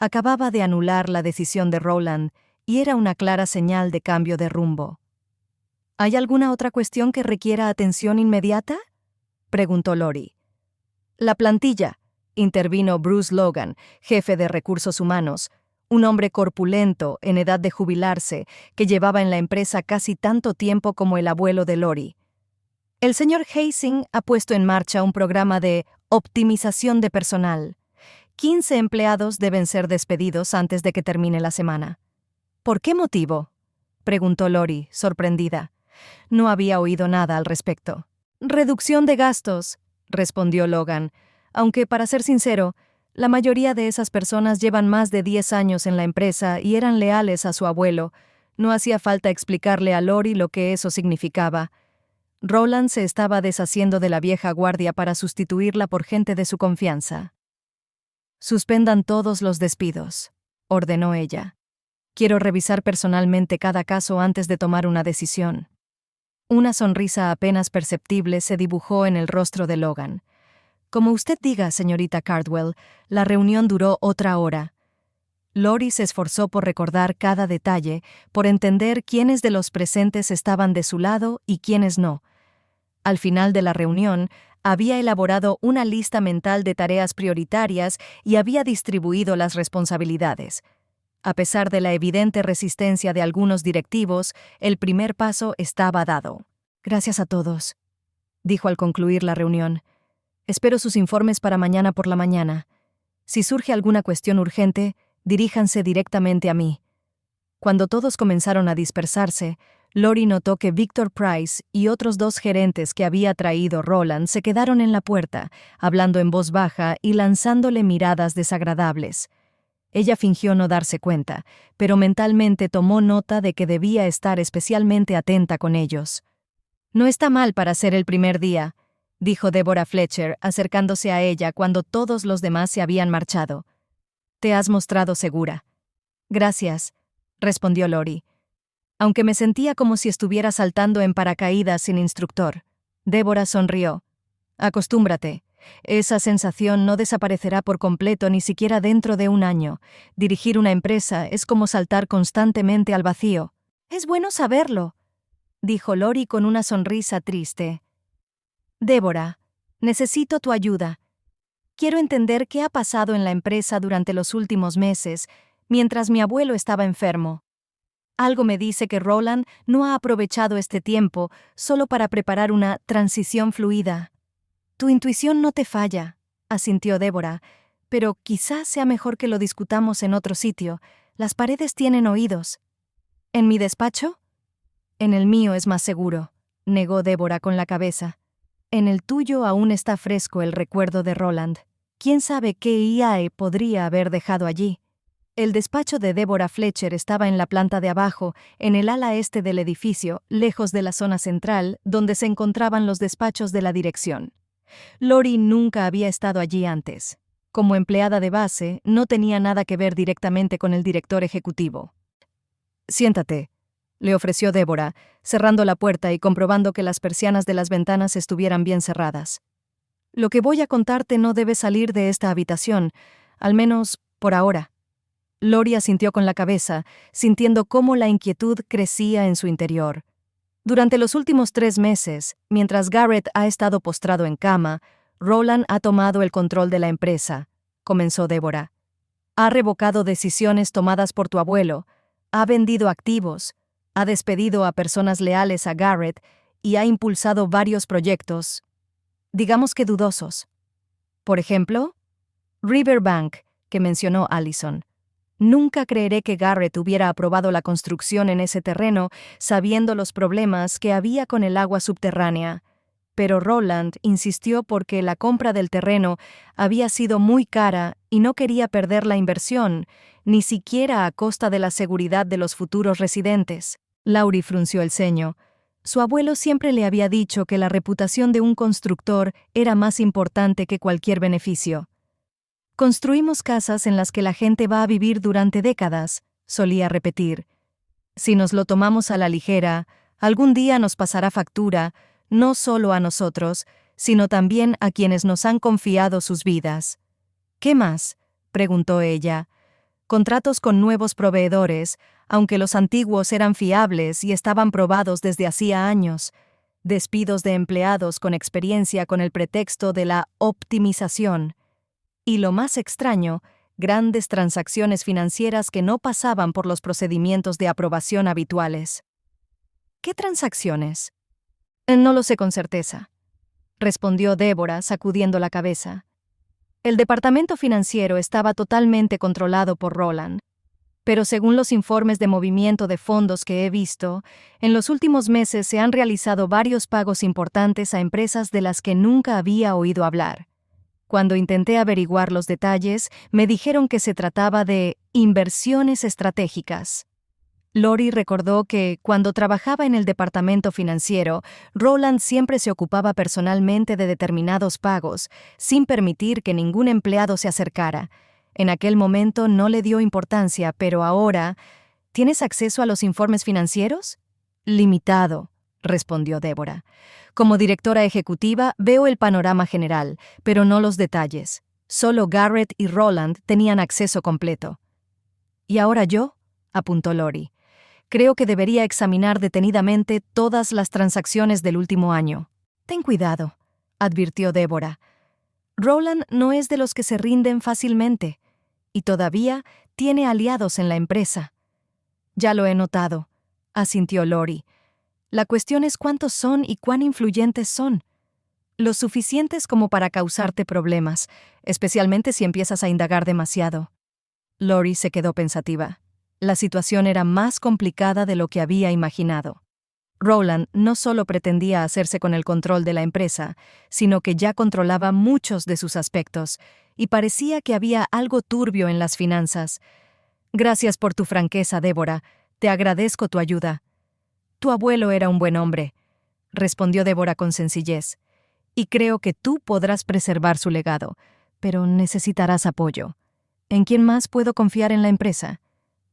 Acababa de anular la decisión de Rowland y era una clara señal de cambio de rumbo. «¿Hay alguna otra cuestión que requiera atención inmediata?», preguntó Lori. «La plantilla», intervino Bruce Logan, jefe de recursos humanos, un hombre corpulento, en edad de jubilarse, que llevaba en la empresa casi tanto tiempo como el abuelo de Lori. «El señor Hazing ha puesto en marcha un programa de optimización de personal. 15 empleados deben ser despedidos antes de que termine la semana». «¿Por qué motivo?», preguntó Lori, sorprendida. No había oído nada al respecto. «Reducción de gastos», respondió Logan, aunque, para ser sincero, la mayoría de esas personas llevan más de 10 años en la empresa y eran leales a su abuelo. No hacía falta explicarle a Lori lo que eso significaba. Rowland se estaba deshaciendo de la vieja guardia para sustituirla por gente de su confianza. «Suspendan todos los despidos», ordenó ella. «Quiero revisar personalmente cada caso antes de tomar una decisión». Una sonrisa apenas perceptible se dibujó en el rostro de Logan. «Como usted diga, señorita Cardwell, la reunión duró otra hora». Lori se esforzó por recordar cada detalle, por entender quiénes de los presentes estaban de su lado y quiénes no. Al final de la reunión, había elaborado una lista mental de tareas prioritarias y había distribuido las responsabilidades. A pesar de la evidente resistencia de algunos directivos, el primer paso estaba dado. «Gracias a todos», dijo al concluir la reunión. «Espero sus informes para mañana por la mañana. Si surge alguna cuestión urgente, diríjanse directamente a mí». Cuando todos comenzaron a dispersarse, Lori notó que Victor Price y otros 2 gerentes que había traído Rowland se quedaron en la puerta, hablando en voz baja y lanzándole miradas desagradables. Ella fingió no darse cuenta, pero mentalmente tomó nota de que debía estar especialmente atenta con ellos. «No está mal para ser el primer día», dijo Deborah Fletcher, acercándose a ella cuando todos los demás se habían marchado. «Te has mostrado segura». «Gracias», respondió Lori. «Aunque me sentía como si estuviera saltando en paracaídas sin instructor». Deborah sonrió. «Acostúmbrate. Esa sensación no desaparecerá por completo ni siquiera dentro de un año. Dirigir una empresa es como saltar constantemente al vacío». «Es bueno saberlo», dijo Lori con una sonrisa triste. «Deborah, necesito tu ayuda. Quiero entender qué ha pasado en la empresa durante los últimos meses, mientras mi abuelo estaba enfermo. Algo me dice que Rowland no ha aprovechado este tiempo solo para preparar una transición fluida». «Tu intuición no te falla», asintió Deborah, «pero quizás sea mejor que lo discutamos en otro sitio. Las paredes tienen oídos». «¿En mi despacho?». «En el mío es más seguro», negó Deborah con la cabeza. «En el tuyo aún está fresco el recuerdo de Rowland. ¿Quién sabe qué IAE podría haber dejado allí?». El despacho de Deborah Fletcher estaba en la planta de abajo, en el ala este del edificio, lejos de la zona central, donde se encontraban los despachos de la dirección. Lori nunca había estado allí antes. Como empleada de base, no tenía nada que ver directamente con el director ejecutivo. «Siéntate», le ofreció Débora, cerrando la puerta y comprobando que las persianas de las ventanas estuvieran bien cerradas. «Lo que voy a contarte no debe salir de esta habitación, al menos por ahora». Lori asintió con la cabeza, sintiendo cómo la inquietud crecía en su interior. Durante los últimos 3 meses, mientras Garrett ha estado postrado en cama, Roland ha tomado el control de la empresa, comenzó Débora. Ha revocado decisiones tomadas por tu abuelo, ha vendido activos, ha despedido a personas leales a Garrett y ha impulsado varios proyectos, digamos que dudosos. Por ejemplo, Riverbank, que mencionó Allison. Nunca creeré que Garrett hubiera aprobado la construcción en ese terreno sabiendo los problemas que había con el agua subterránea. Pero Roland insistió porque la compra del terreno había sido muy cara y no quería perder la inversión, ni siquiera a costa de la seguridad de los futuros residentes. Laurie frunció el ceño. Su abuelo siempre le había dicho que la reputación de un constructor era más importante que cualquier beneficio. «Construimos casas en las que la gente va a vivir durante décadas», solía repetir. «Si nos lo tomamos a la ligera, algún día nos pasará factura, no solo a nosotros, sino también a quienes nos han confiado sus vidas». «¿Qué más?», preguntó ella. «Contratos con nuevos proveedores, aunque los antiguos eran fiables y estaban probados desde hacía años. Despidos de empleados con experiencia con el pretexto de la optimización. Y lo más extraño, grandes transacciones financieras que no pasaban por los procedimientos de aprobación habituales». «¿Qué transacciones?». «No lo sé con certeza», respondió Débora, sacudiendo la cabeza. El departamento financiero estaba totalmente controlado por Roland. Pero según los informes de movimiento de fondos que he visto, en los últimos meses se han realizado varios pagos importantes a empresas de las que nunca había oído hablar. Cuando intenté averiguar los detalles, me dijeron que se trataba de inversiones estratégicas. Lori recordó que, cuando trabajaba en el departamento financiero, Roland siempre se ocupaba personalmente de determinados pagos, sin permitir que ningún empleado se acercara. En aquel momento no le dio importancia, pero ahora... «¿Tienes acceso a los informes financieros?». «Limitado», respondió Débora. «Como directora ejecutiva veo el panorama general, pero no los detalles. Solo Garrett y Roland tenían acceso completo». «¿Y ahora yo?», apuntó Lori. «Creo que debería examinar detenidamente todas las transacciones del último año». «Ten cuidado», advirtió Débora. «Roland no es de los que se rinden fácilmente, y todavía tiene aliados en la empresa». «Ya lo he notado», asintió Lori. «La cuestión es cuántos son y cuán influyentes son. Lo suficientes como para causarte problemas, especialmente si empiezas a indagar demasiado». Lori se quedó pensativa. La situación era más complicada de lo que había imaginado. Roland no solo pretendía hacerse con el control de la empresa, sino que ya controlaba muchos de sus aspectos, y parecía que había algo turbio en las finanzas. «Gracias por tu franqueza, Débora. Te agradezco tu ayuda». «Tu abuelo era un buen hombre», respondió Débora con sencillez. «Y creo que tú podrás preservar su legado, pero necesitarás apoyo. ¿En quién más puedo confiar en la empresa?».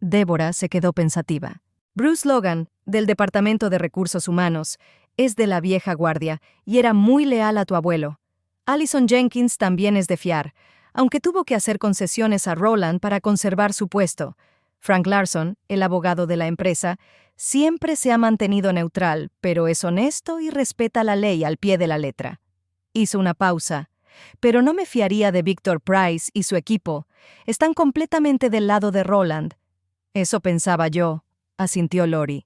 Débora se quedó pensativa. «Bruce Logan, del Departamento de Recursos Humanos, es de la vieja guardia y era muy leal a tu abuelo. Allison Jenkins también es de fiar, aunque tuvo que hacer concesiones a Roland para conservar su puesto. Frank Larson, el abogado de la empresa, siempre se ha mantenido neutral, pero es honesto y respeta la ley al pie de la letra». Hizo una pausa. «Pero no me fiaría de Victor Price y su equipo. Están completamente del lado de Roland». «Eso pensaba yo», asintió Lori.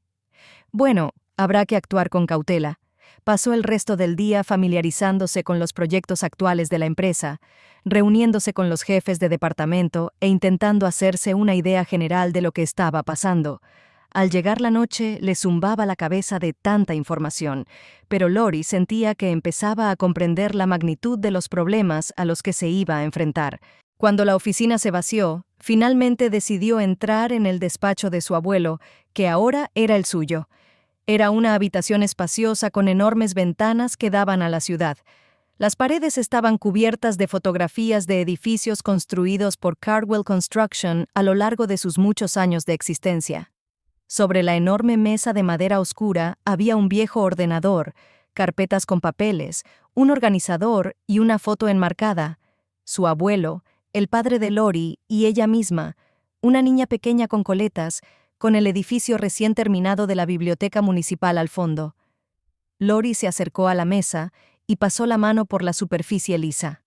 «Bueno, habrá que actuar con cautela». Pasó el resto del día familiarizándose con los proyectos actuales de la empresa, reuniéndose con los jefes de departamento e intentando hacerse una idea general de lo que estaba pasando. Al llegar la noche, le zumbaba la cabeza de tanta información, pero Lori sentía que empezaba a comprender la magnitud de los problemas a los que se iba a enfrentar. Cuando la oficina se vació, finalmente decidió entrar en el despacho de su abuelo, que ahora era el suyo. Era una habitación espaciosa con enormes ventanas que daban a la ciudad. Las paredes estaban cubiertas de fotografías de edificios construidos por Cardwell Construction a lo largo de sus muchos años de existencia. Sobre la enorme mesa de madera oscura había un viejo ordenador, carpetas con papeles, un organizador y una foto enmarcada. Su abuelo, el padre de Lori y ella misma, una niña pequeña con coletas, con el edificio recién terminado de la biblioteca municipal al fondo. Lori se acercó a la mesa y pasó la mano por la superficie lisa.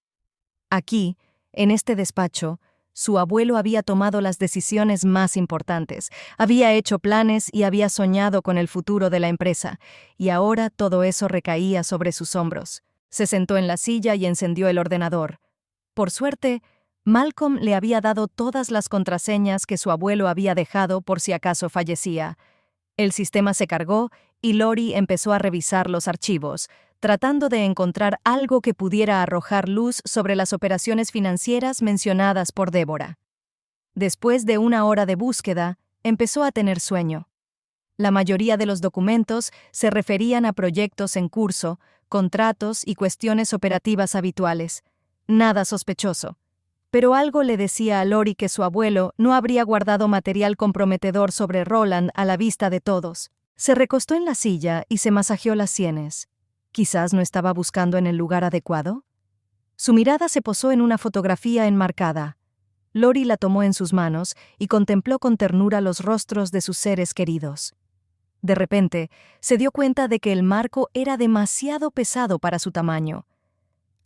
Aquí, en este despacho, su abuelo había tomado las decisiones más importantes, había hecho planes y había soñado con el futuro de la empresa, y ahora todo eso recaía sobre sus hombros. Se sentó en la silla y encendió el ordenador. Por suerte, Malcolm le había dado todas las contraseñas que su abuelo había dejado por si acaso fallecía. El sistema se cargó y Lori empezó a revisar los archivos, tratando de encontrar algo que pudiera arrojar luz sobre las operaciones financieras mencionadas por Débora. Después de una hora de búsqueda, empezó a tener sueño. La mayoría de los documentos se referían a proyectos en curso, contratos y cuestiones operativas habituales. Nada sospechoso. Pero algo le decía a Lori que su abuelo no habría guardado material comprometedor sobre Roland a la vista de todos. Se recostó en la silla y se masajeó las sienes. ¿Quizás no estaba buscando en el lugar adecuado? Su mirada se posó en una fotografía enmarcada. Lori la tomó en sus manos y contempló con ternura los rostros de sus seres queridos. De repente, se dio cuenta de que el marco era demasiado pesado para su tamaño.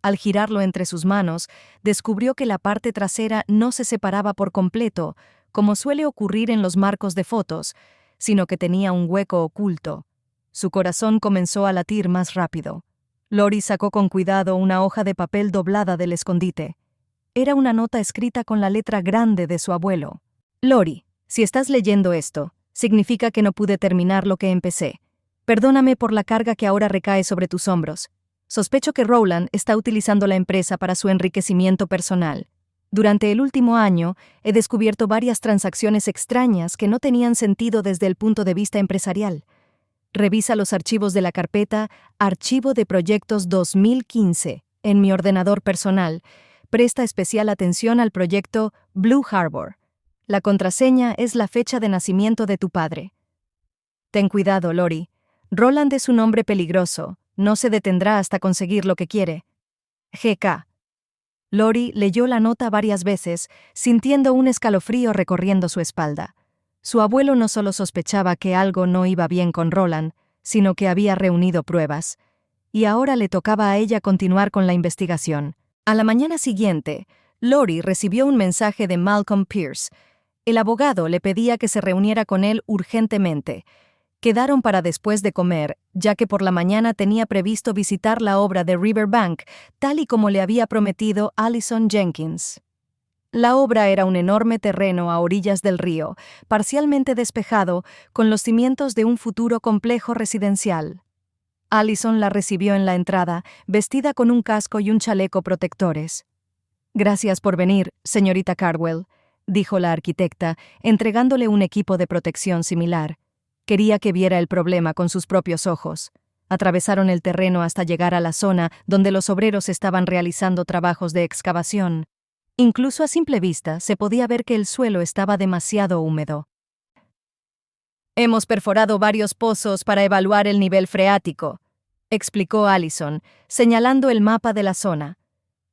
Al girarlo entre sus manos, descubrió que la parte trasera no se separaba por completo, como suele ocurrir en los marcos de fotos, sino que tenía un hueco oculto. Su corazón comenzó a latir más rápido. Lori sacó con cuidado una hoja de papel doblada del escondite. Era una nota escrita con la letra grande de su abuelo. Lori, si estás leyendo esto, significa que no pude terminar lo que empecé. Perdóname por la carga que ahora recae sobre tus hombros. Sospecho que Roland está utilizando la empresa para su enriquecimiento personal. Durante el último año, he descubierto varias transacciones extrañas que no tenían sentido desde el punto de vista empresarial. Revisa los archivos de la carpeta Archivo de Proyectos 2015 en mi ordenador personal. Presta especial atención al proyecto Blue Harbor. La contraseña es la fecha de nacimiento de tu padre. Ten cuidado, Lori. Roland es un hombre peligroso. No se detendrá hasta conseguir lo que quiere. G.K. Lori leyó la nota varias veces, sintiendo un escalofrío recorriendo su espalda. Su abuelo no solo sospechaba que algo no iba bien con Roland, sino que había reunido pruebas. Y ahora le tocaba a ella continuar con la investigación. A la mañana siguiente, Lori recibió un mensaje de Malcolm Pierce. El abogado le pedía que se reuniera con él urgentemente. Quedaron para después de comer, ya que por la mañana tenía previsto visitar la obra de Riverbank, tal y como le había prometido Allison Jenkins. La obra era un enorme terreno a orillas del río, parcialmente despejado, con los cimientos de un futuro complejo residencial. Allison la recibió en la entrada, vestida con un casco y un chaleco protectores. «Gracias por venir, señorita Cardwell», dijo la arquitecta, entregándole un equipo de protección similar. Quería que viera el problema con sus propios ojos. Atravesaron el terreno hasta llegar a la zona donde los obreros estaban realizando trabajos de excavación. Incluso a simple vista se podía ver que el suelo estaba demasiado húmedo. «Hemos perforado varios pozos para evaluar el nivel freático», explicó Allison, señalando el mapa de la zona.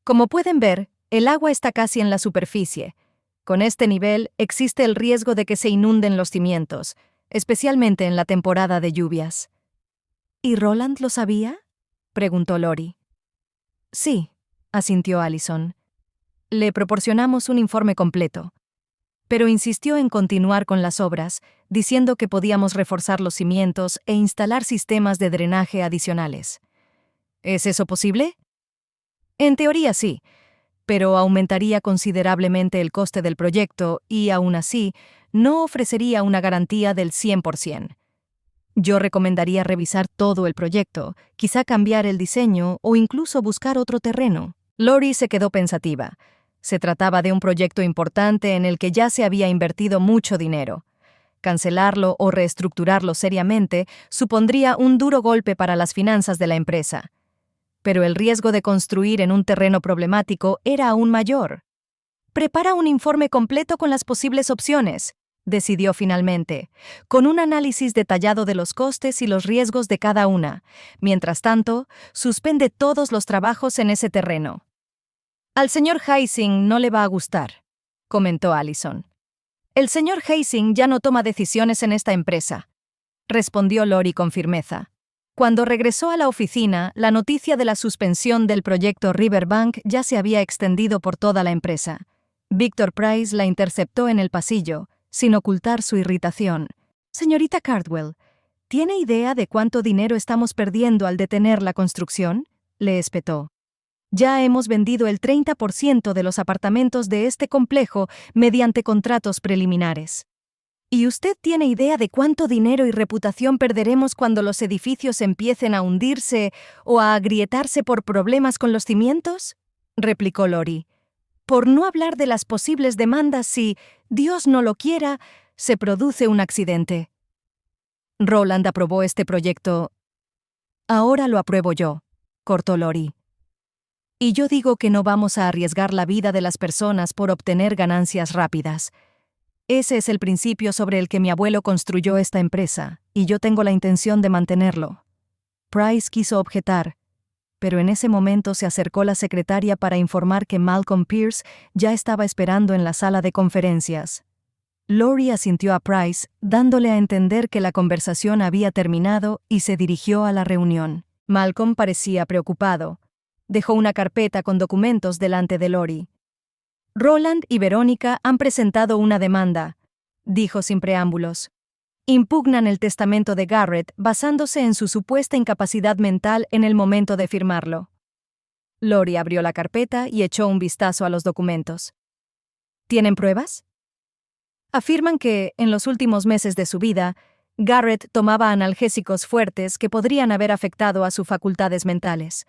«Como pueden ver, el agua está casi en la superficie. Con este nivel existe el riesgo de que se inunden los cimientos, especialmente en la temporada de lluvias». «¿Y Roland lo sabía?», preguntó Lori. «Sí», asintió Allison. «Le proporcionamos un informe completo». Pero insistió en continuar con las obras, diciendo que podíamos reforzar los cimientos e instalar sistemas de drenaje adicionales. ¿Es eso posible? En teoría sí, pero aumentaría considerablemente el coste del proyecto y, aún así, no ofrecería una garantía del 100%. Yo recomendaría revisar todo el proyecto, quizá cambiar el diseño o incluso buscar otro terreno. Lori se quedó pensativa. Se trataba de un proyecto importante en el que ya se había invertido mucho dinero. Cancelarlo o reestructurarlo seriamente supondría un duro golpe para las finanzas de la empresa. pero el riesgo de construir en un terreno problemático era aún mayor. Prepara un informe completo con las posibles opciones, decidió finalmente, con un análisis detallado de los costes y los riesgos de cada una. Mientras tanto, suspende todos los trabajos en ese terreno. Al señor Heising no le va a gustar, comentó Allison. El señor Heising ya no toma decisiones en esta empresa, respondió Lori con firmeza. Cuando regresó a la oficina, la noticia de la suspensión del proyecto Riverbank ya se había extendido por toda la empresa. Victor Price la interceptó en el pasillo, sin ocultar su irritación. «Señorita Cardwell, ¿tiene idea de cuánto dinero estamos perdiendo al detener la construcción?», le espetó. «Ya hemos vendido el 30% de los apartamentos de este complejo mediante contratos preliminares. ¿Y usted tiene idea de cuánto dinero y reputación perderemos cuando los edificios empiecen a hundirse o a agrietarse por problemas con los cimientos?», replicó Lori. «Por no hablar de las posibles demandas si, Dios no lo quiera, se produce un accidente». «Roland aprobó este proyecto». «Ahora lo apruebo yo», cortó Lori. «Y yo digo que no vamos a arriesgar la vida de las personas por obtener ganancias rápidas. Ese es el principio sobre el que mi abuelo construyó esta empresa, y yo tengo la intención de mantenerlo». Price quiso objetar, pero en ese momento se acercó la secretaria para informar que Malcolm Pierce ya estaba esperando en la sala de conferencias. Lori asintió a Price, dándole a entender que la conversación había terminado y se dirigió a la reunión. Malcolm parecía preocupado. Dejó una carpeta con documentos delante de Lori. «Roland y Verónica han presentado una demanda», dijo sin preámbulos. «Impugnan el testamento de Garrett basándose en su supuesta incapacidad mental en el momento de firmarlo». Lori abrió la carpeta y echó un vistazo a los documentos. «¿Tienen pruebas?». Afirman que, en los últimos meses de su vida, Garrett tomaba analgésicos fuertes que podrían haber afectado a sus facultades mentales.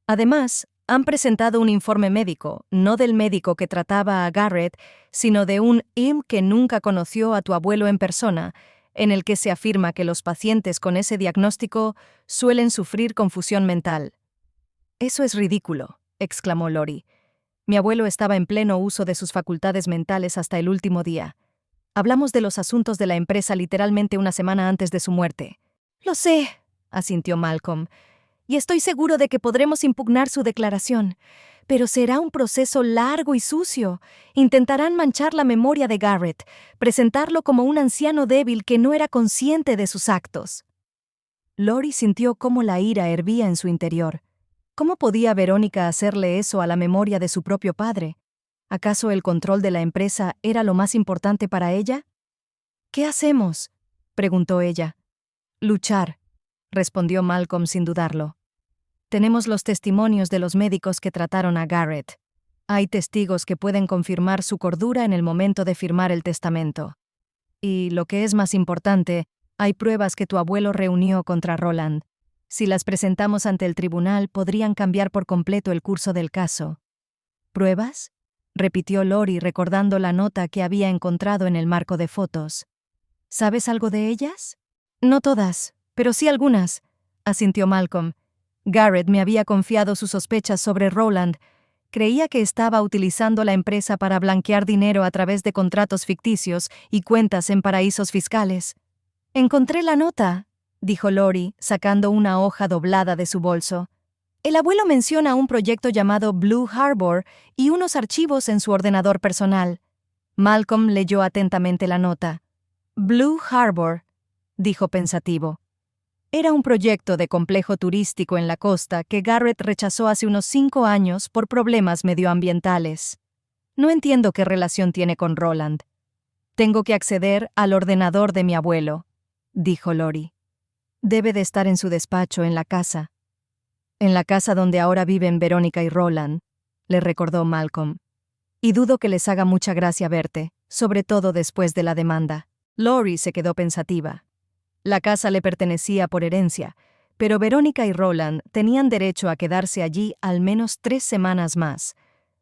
Además, han presentado un informe médico, no del médico que trataba a Garrett, sino de un IM que nunca conoció a tu abuelo en persona, en el que se afirma que los pacientes con ese diagnóstico suelen sufrir confusión mental. «Eso es ridículo», exclamó Lori. «Mi abuelo estaba en pleno uso de sus facultades mentales hasta el último día. Hablamos de los asuntos de la empresa literalmente una semana antes de su muerte». «Lo sé», asintió Malcolm, «y estoy seguro de que podremos impugnar su declaración. Pero será un proceso largo y sucio. Intentarán manchar la memoria de Garrett, presentarlo como un anciano débil que no era consciente de sus actos». Lori sintió cómo la ira hervía en su interior. ¿Cómo podía Verónica hacerle eso a la memoria de su propio padre? ¿Acaso el control de la empresa era lo más importante para ella? «¿Qué hacemos?», preguntó ella. «Luchar», respondió Malcolm sin dudarlo. «Tenemos los testimonios de los médicos que trataron a Garrett. Hay testigos que pueden confirmar su cordura en el momento de firmar el testamento. Y, lo que es más importante, hay pruebas que tu abuelo reunió contra Roland. Si las presentamos ante el tribunal, podrían cambiar por completo el curso del caso». «¿Pruebas?», repitió Lori recordando la nota que había encontrado en el marco de fotos. «¿Sabes algo de ellas?». «No todas, pero sí algunas», asintió Malcolm. «Garrett me había confiado sus sospechas sobre Roland. Creía que estaba utilizando la empresa para blanquear dinero a través de contratos ficticios y cuentas en paraísos fiscales». «Encontré la nota», dijo Lori, sacando una hoja doblada de su bolso. «El abuelo menciona un proyecto llamado Blue Harbor y unos archivos en su ordenador personal». Malcolm leyó atentamente la nota. «Blue Harbor», dijo pensativo. Era un proyecto de complejo turístico en la costa que Garrett rechazó hace unos 5 años por problemas medioambientales. «No entiendo qué relación tiene con Roland». «Tengo que acceder al ordenador de mi abuelo», dijo Lori. «Debe de estar en su despacho en la casa». «En la casa donde ahora viven Verónica y Roland», le recordó Malcolm. «Y dudo que les haga mucha gracia verte, sobre todo después de la demanda». Lori se quedó pensativa. La casa le pertenecía por herencia, pero Verónica y Roland tenían derecho a quedarse allí al menos 3 semanas más.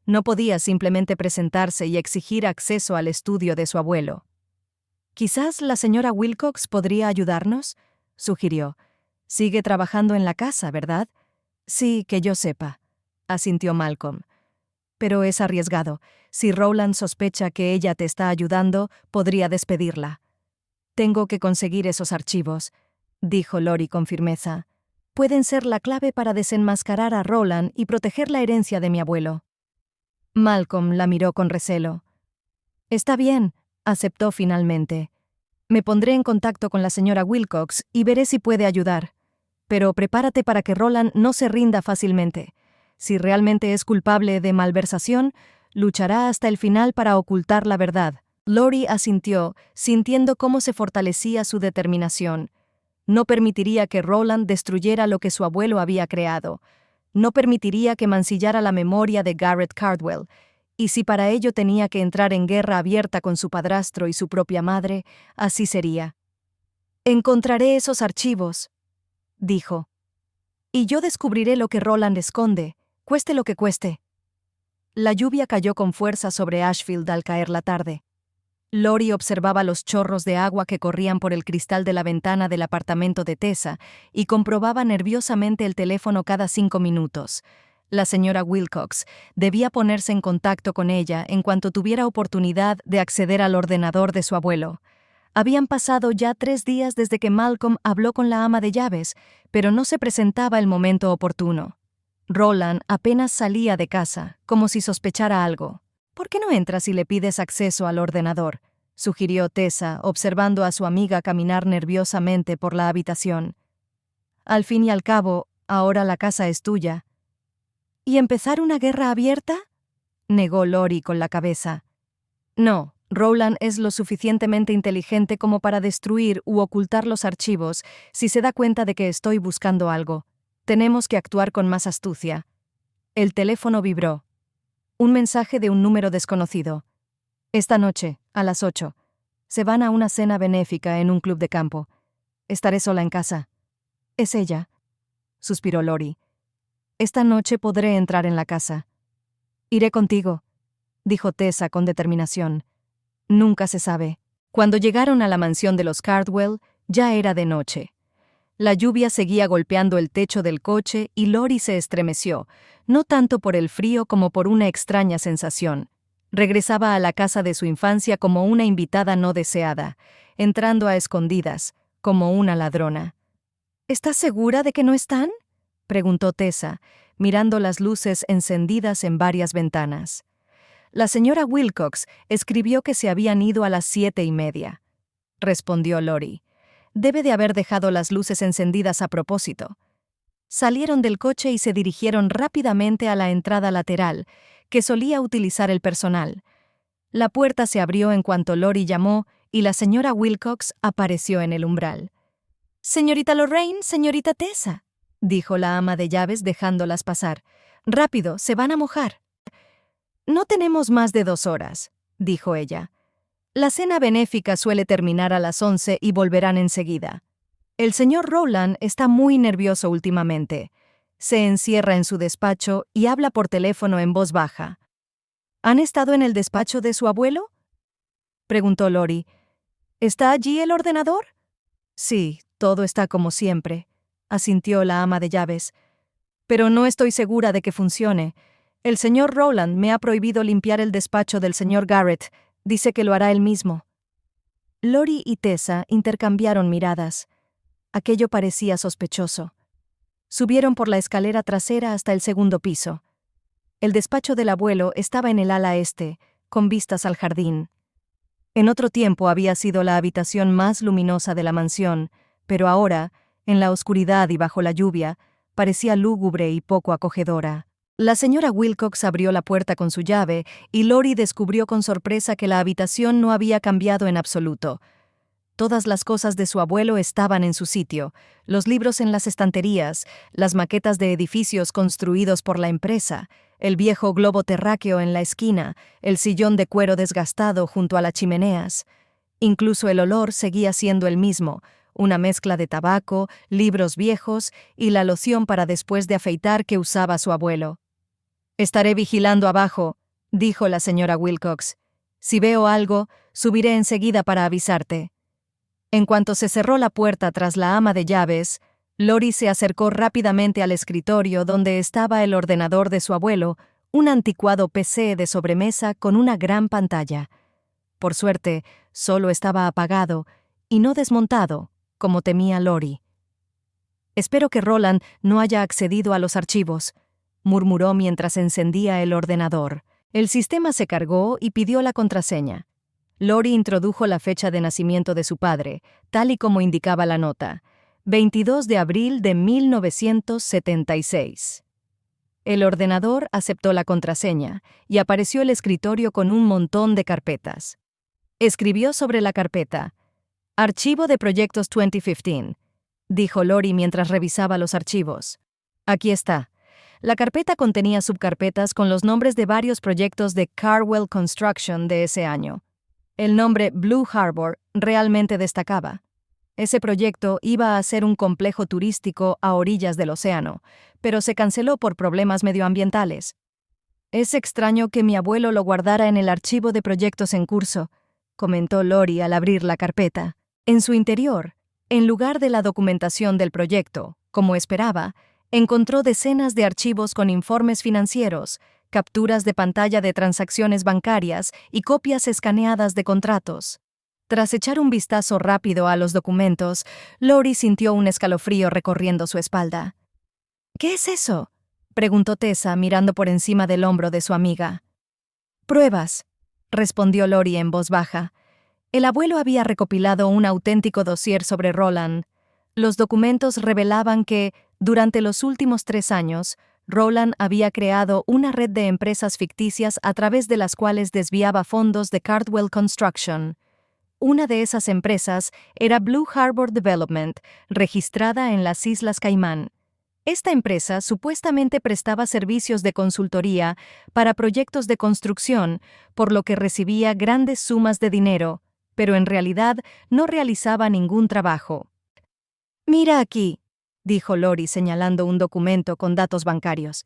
No podía simplemente presentarse y exigir acceso al estudio de su abuelo. «Quizás la señora Wilcox podría ayudarnos», sugirió. «Sigue trabajando en la casa, ¿verdad? Sí, que yo sepa, asintió Malcolm. Pero es arriesgado. Si Rowland sospecha que ella te está ayudando, podría despedirla. Tengo que conseguir esos archivos, dijo Lori con firmeza. Pueden ser la clave para desenmascarar a Rowland y proteger la herencia de mi abuelo. Malcolm la miró con recelo. Está bien, aceptó finalmente. Me pondré en contacto con la señora Wilcox y veré si puede ayudar. Pero prepárate para que Rowland no se rinda fácilmente. Si realmente es culpable de malversación, luchará hasta el final para ocultar la verdad. Lori asintió, sintiendo cómo se fortalecía su determinación. No permitiría que Rowland destruyera lo que su abuelo había creado. No permitiría que mancillara la memoria de Garrett Cardwell. Y si para ello tenía que entrar en guerra abierta con su padrastro y su propia madre, así sería. Encontraré esos archivos, dijo. Y yo descubriré lo que Rowland esconde, cueste lo que cueste. La lluvia cayó con fuerza sobre Ashfield al caer la tarde. Lori observaba los chorros de agua que corrían por el cristal de la ventana del apartamento de Tessa y comprobaba nerviosamente el teléfono cada 5 minutos. La señora Wilcox debía ponerse en contacto con ella en cuanto tuviera oportunidad de acceder al ordenador de su abuelo. Habían pasado ya 3 días desde que Malcolm habló con la ama de llaves, pero no se presentaba el momento oportuno. Rowland apenas salía de casa, como si sospechara algo. «¿Por qué no entras y le pides acceso al ordenador?», sugirió Tessa, observando a su amiga caminar nerviosamente por la habitación. «Al fin y al cabo, ahora la casa es tuya». «¿Y empezar una guerra abierta?», negó Lori con la cabeza. «No, Rowland es lo suficientemente inteligente como para destruir u ocultar los archivos si se da cuenta de que estoy buscando algo. Tenemos que actuar con más astucia». El teléfono vibró. Un mensaje de un número desconocido. «Esta noche, a las 8. Se van a una cena benéfica en un club de campo. Estaré sola en casa». «Es ella», suspiró Lori. «Esta noche podré entrar en la casa». «Iré contigo», dijo Tessa con determinación. Nunca se sabe. Cuando llegaron a la mansión de los Cardwell, ya era de noche. La lluvia seguía golpeando el techo del coche y Lori se estremeció, no tanto por el frío como por una extraña sensación. Regresaba a la casa de su infancia como una invitada no deseada, entrando a escondidas, como una ladrona. «¿Estás segura de que no están?», preguntó Tessa, mirando las luces encendidas en varias ventanas. «La señora Wilcox escribió que se habían ido a las 7:30», respondió Lori. «Debe de haber dejado las luces encendidas a propósito». Salieron del coche y se dirigieron rápidamente a la entrada lateral, que solía utilizar el personal. La puerta se abrió en cuanto Lori llamó y la señora Wilcox apareció en el umbral. «Señorita Lorraine, señorita Tessa», dijo la ama de llaves dejándolas pasar. «Rápido, se van a mojar». «No tenemos más de 2 horas», dijo ella. «La cena benéfica suele terminar a las 11 y volverán enseguida. El señor Rowland está muy nervioso últimamente. Se encierra en su despacho y habla por teléfono en voz baja». «¿Han estado en el despacho de su abuelo?», preguntó Lori. «¿Está allí el ordenador?». «Sí, todo está como siempre», asintió la ama de llaves. «Pero no estoy segura de que funcione. El señor Rowland me ha prohibido limpiar el despacho del señor Garrett. Dice que lo hará él mismo». Lori y Tessa intercambiaron miradas. Aquello parecía sospechoso. Subieron por la escalera trasera hasta el 2.º piso. El despacho del abuelo estaba en el ala este, con vistas al jardín. En otro tiempo había sido la habitación más luminosa de la mansión, pero ahora, en la oscuridad y bajo la lluvia, parecía lúgubre y poco acogedora. La señora Wilcox abrió la puerta con su llave y Lori descubrió con sorpresa que la habitación no había cambiado en absoluto. Todas las cosas de su abuelo estaban en su sitio, los libros en las estanterías, las maquetas de edificios construidos por la empresa, el viejo globo terráqueo en la esquina, el sillón de cuero desgastado junto a las chimeneas. Incluso el olor seguía siendo el mismo, una mezcla de tabaco, libros viejos y la loción para después de afeitar que usaba su abuelo. «Estaré vigilando abajo», dijo la señora Wilcox. «Si veo algo, subiré enseguida para avisarte». En cuanto se cerró la puerta tras la ama de llaves, Lori se acercó rápidamente al escritorio donde estaba el ordenador de su abuelo, un anticuado PC de sobremesa con una gran pantalla. Por suerte, solo estaba apagado y no desmontado, como temía Lori. «Espero que Roland no haya accedido a los archivos», murmuró mientras encendía el ordenador. El sistema se cargó y pidió la contraseña. Lori introdujo la fecha de nacimiento de su padre, tal y como indicaba la nota: 22 de abril de 1976. El ordenador aceptó la contraseña y apareció el escritorio con un montón de carpetas. Escribió sobre la carpeta: «Archivo de proyectos 2015», dijo Lori mientras revisaba los archivos. «Aquí está». La carpeta contenía subcarpetas con los nombres de varios proyectos de Cardwell Construction de ese año. El nombre Blue Harbor realmente destacaba. Ese proyecto iba a ser un complejo turístico a orillas del océano, pero se canceló por problemas medioambientales. «Es extraño que mi abuelo lo guardara en el archivo de proyectos en curso», comentó Lori al abrir la carpeta. En su interior, en lugar de la documentación del proyecto, como esperaba, encontró decenas de archivos con informes financieros, capturas de pantalla de transacciones bancarias y copias escaneadas de contratos. Tras echar un vistazo rápido a los documentos, Lori sintió un escalofrío recorriendo su espalda. «¿Qué es eso?», preguntó Tessa mirando por encima del hombro de su amiga. «Pruebas», respondió Lori en voz baja. El abuelo había recopilado un auténtico dossier sobre Roland. Los documentos revelaban que, durante los últimos 3 años, Roland había creado una red de empresas ficticias a través de las cuales desviaba fondos de Cardwell Construction. Una de esas empresas era Blue Harbor Development, registrada en las Islas Caimán. Esta empresa supuestamente prestaba servicios de consultoría para proyectos de construcción, por lo que recibía grandes sumas de dinero, pero en realidad no realizaba ningún trabajo. «Mira aquí», dijo Lori señalando un documento con datos bancarios.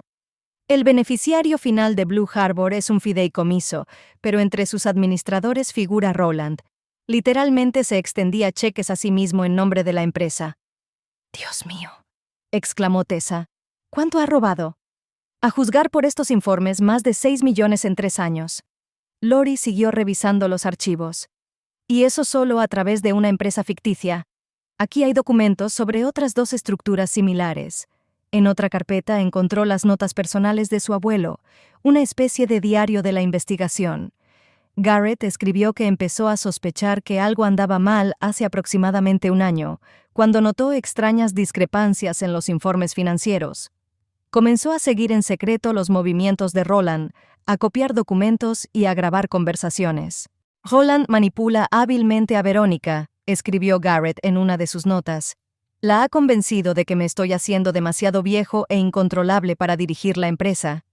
«El beneficiario final de Blue Harbor es un fideicomiso, pero entre sus administradores figura Roland. Literalmente se extendía cheques a sí mismo en nombre de la empresa». «Dios mío», exclamó Tessa. «¿Cuánto ha robado?». «A juzgar por estos informes, más de 6 millones en 3 años». Lori siguió revisando los archivos. «Y eso solo a través de una empresa ficticia. Aquí hay documentos sobre otras 2 estructuras similares». En otra carpeta encontró las notas personales de su abuelo, una especie de diario de la investigación. Garrett escribió que empezó a sospechar que algo andaba mal hace aproximadamente 1 año, cuando notó extrañas discrepancias en los informes financieros. Comenzó a seguir en secreto los movimientos de Roland, a copiar documentos y a grabar conversaciones. «Roland manipula hábilmente a Verónica», escribió Garrett en una de sus notas. «La ha convencido de que me estoy haciendo demasiado viejo e incontrolable para dirigir la empresa.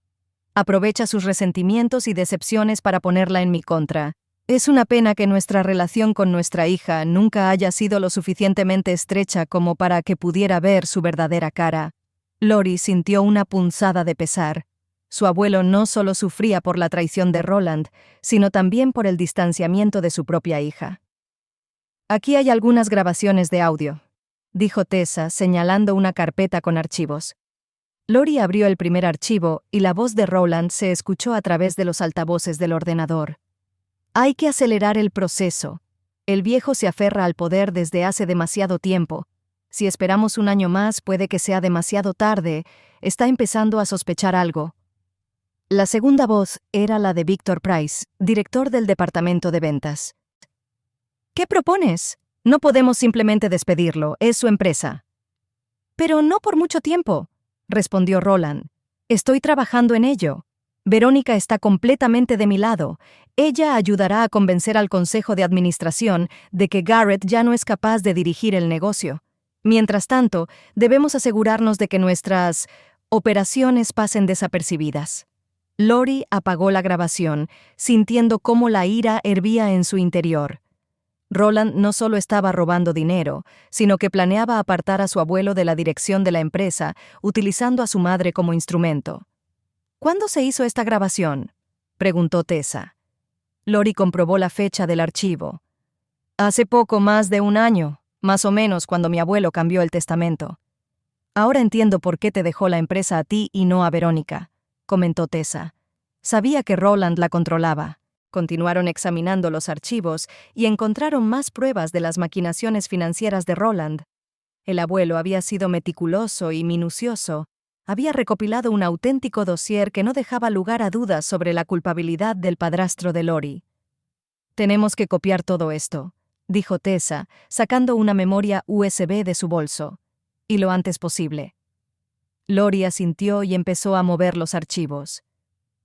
Aprovecha sus resentimientos y decepciones para ponerla en mi contra. Es una pena que nuestra relación con nuestra hija nunca haya sido lo suficientemente estrecha como para que pudiera ver su verdadera cara». Lori sintió una punzada de pesar. Su abuelo no solo sufría por la traición de Roland, sino también por el distanciamiento de su propia hija. «Aquí hay algunas grabaciones de audio», dijo Tessa, señalando una carpeta con archivos. Lori abrió el primer archivo y la voz de Roland se escuchó a través de los altavoces del ordenador. «Hay que acelerar el proceso. El viejo se aferra al poder desde hace demasiado tiempo. Si esperamos 1 año más, puede que sea demasiado tarde. Está empezando a sospechar algo». La segunda voz era la de Victor Price, director del departamento de ventas. «¿Qué propones? No podemos simplemente despedirlo, es su empresa». «Pero no por mucho tiempo», respondió Roland. «Estoy trabajando en ello. Verónica está completamente de mi lado. Ella ayudará a convencer al consejo de administración de que Garrett ya no es capaz de dirigir el negocio. Mientras tanto, debemos asegurarnos de que nuestras operaciones pasen desapercibidas». Lori apagó la grabación, sintiendo cómo la ira hervía en su interior. Roland no solo estaba robando dinero, sino que planeaba apartar a su abuelo de la dirección de la empresa, utilizando a su madre como instrumento. «¿Cuándo se hizo esta grabación?», preguntó Tessa. Lori comprobó la fecha del archivo. «Hace poco más de 1 año, más o menos cuando mi abuelo cambió el testamento». Ahora entiendo por qué te dejó la empresa a ti y no a Verónica, comentó Tessa. Sabía que Roland la controlaba. Continuaron examinando los archivos y encontraron más pruebas de las maquinaciones financieras de Roland. El abuelo había sido meticuloso y minucioso. Había recopilado un auténtico dossier que no dejaba lugar a dudas sobre la culpabilidad del padrastro de Lori. «Tenemos que copiar todo esto», dijo Tessa, sacando una memoria USB de su bolso. «Y lo antes posible». Lori asintió y empezó a mover los archivos.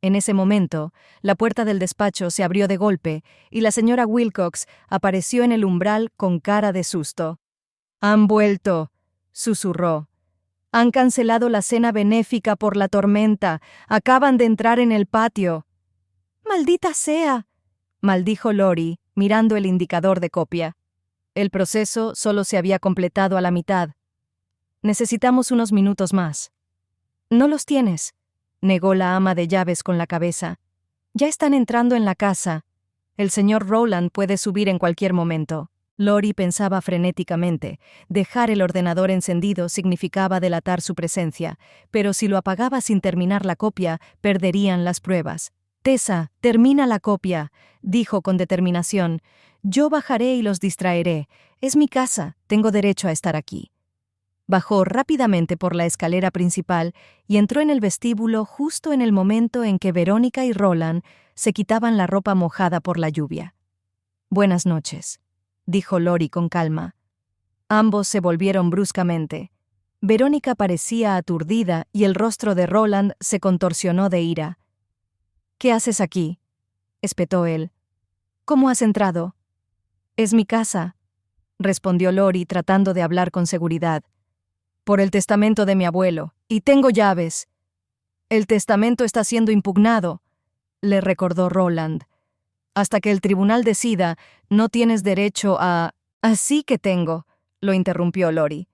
En ese momento, la puerta del despacho se abrió de golpe y la señora Wilcox apareció en el umbral con cara de susto. «Han vuelto», susurró. «Han cancelado la cena benéfica por la tormenta. Acaban de entrar en el patio». «¡Maldita sea!», maldijo Lori, mirando el indicador de copia. El proceso solo se había completado a la mitad. «Necesitamos unos minutos más». «No los tienes», negó la ama de llaves con la cabeza. «Ya están entrando en la casa. El señor Rowland puede subir en cualquier momento». Lori pensaba frenéticamente. Dejar el ordenador encendido significaba delatar su presencia, pero si lo apagaba sin terminar la copia, perderían las pruebas. «Tessa, termina la copia», dijo con determinación. «Yo bajaré y los distraeré. Es mi casa, tengo derecho a estar aquí». Bajó rápidamente por la escalera principal y entró en el vestíbulo justo en el momento en que Verónica y Roland se quitaban la ropa mojada por la lluvia. «Buenas noches», dijo Lori con calma. Ambos se volvieron bruscamente. Verónica parecía aturdida y el rostro de Roland se contorsionó de ira. «¿Qué haces aquí?», espetó él. «¿Cómo has entrado?». «Es mi casa», respondió Lori tratando de hablar con seguridad. «Por el testamento de mi abuelo, y tengo llaves». «El testamento está siendo impugnado», le recordó Roland. «Hasta que el tribunal decida, no tienes derecho a...». «Así que tengo», lo interrumpió Lori.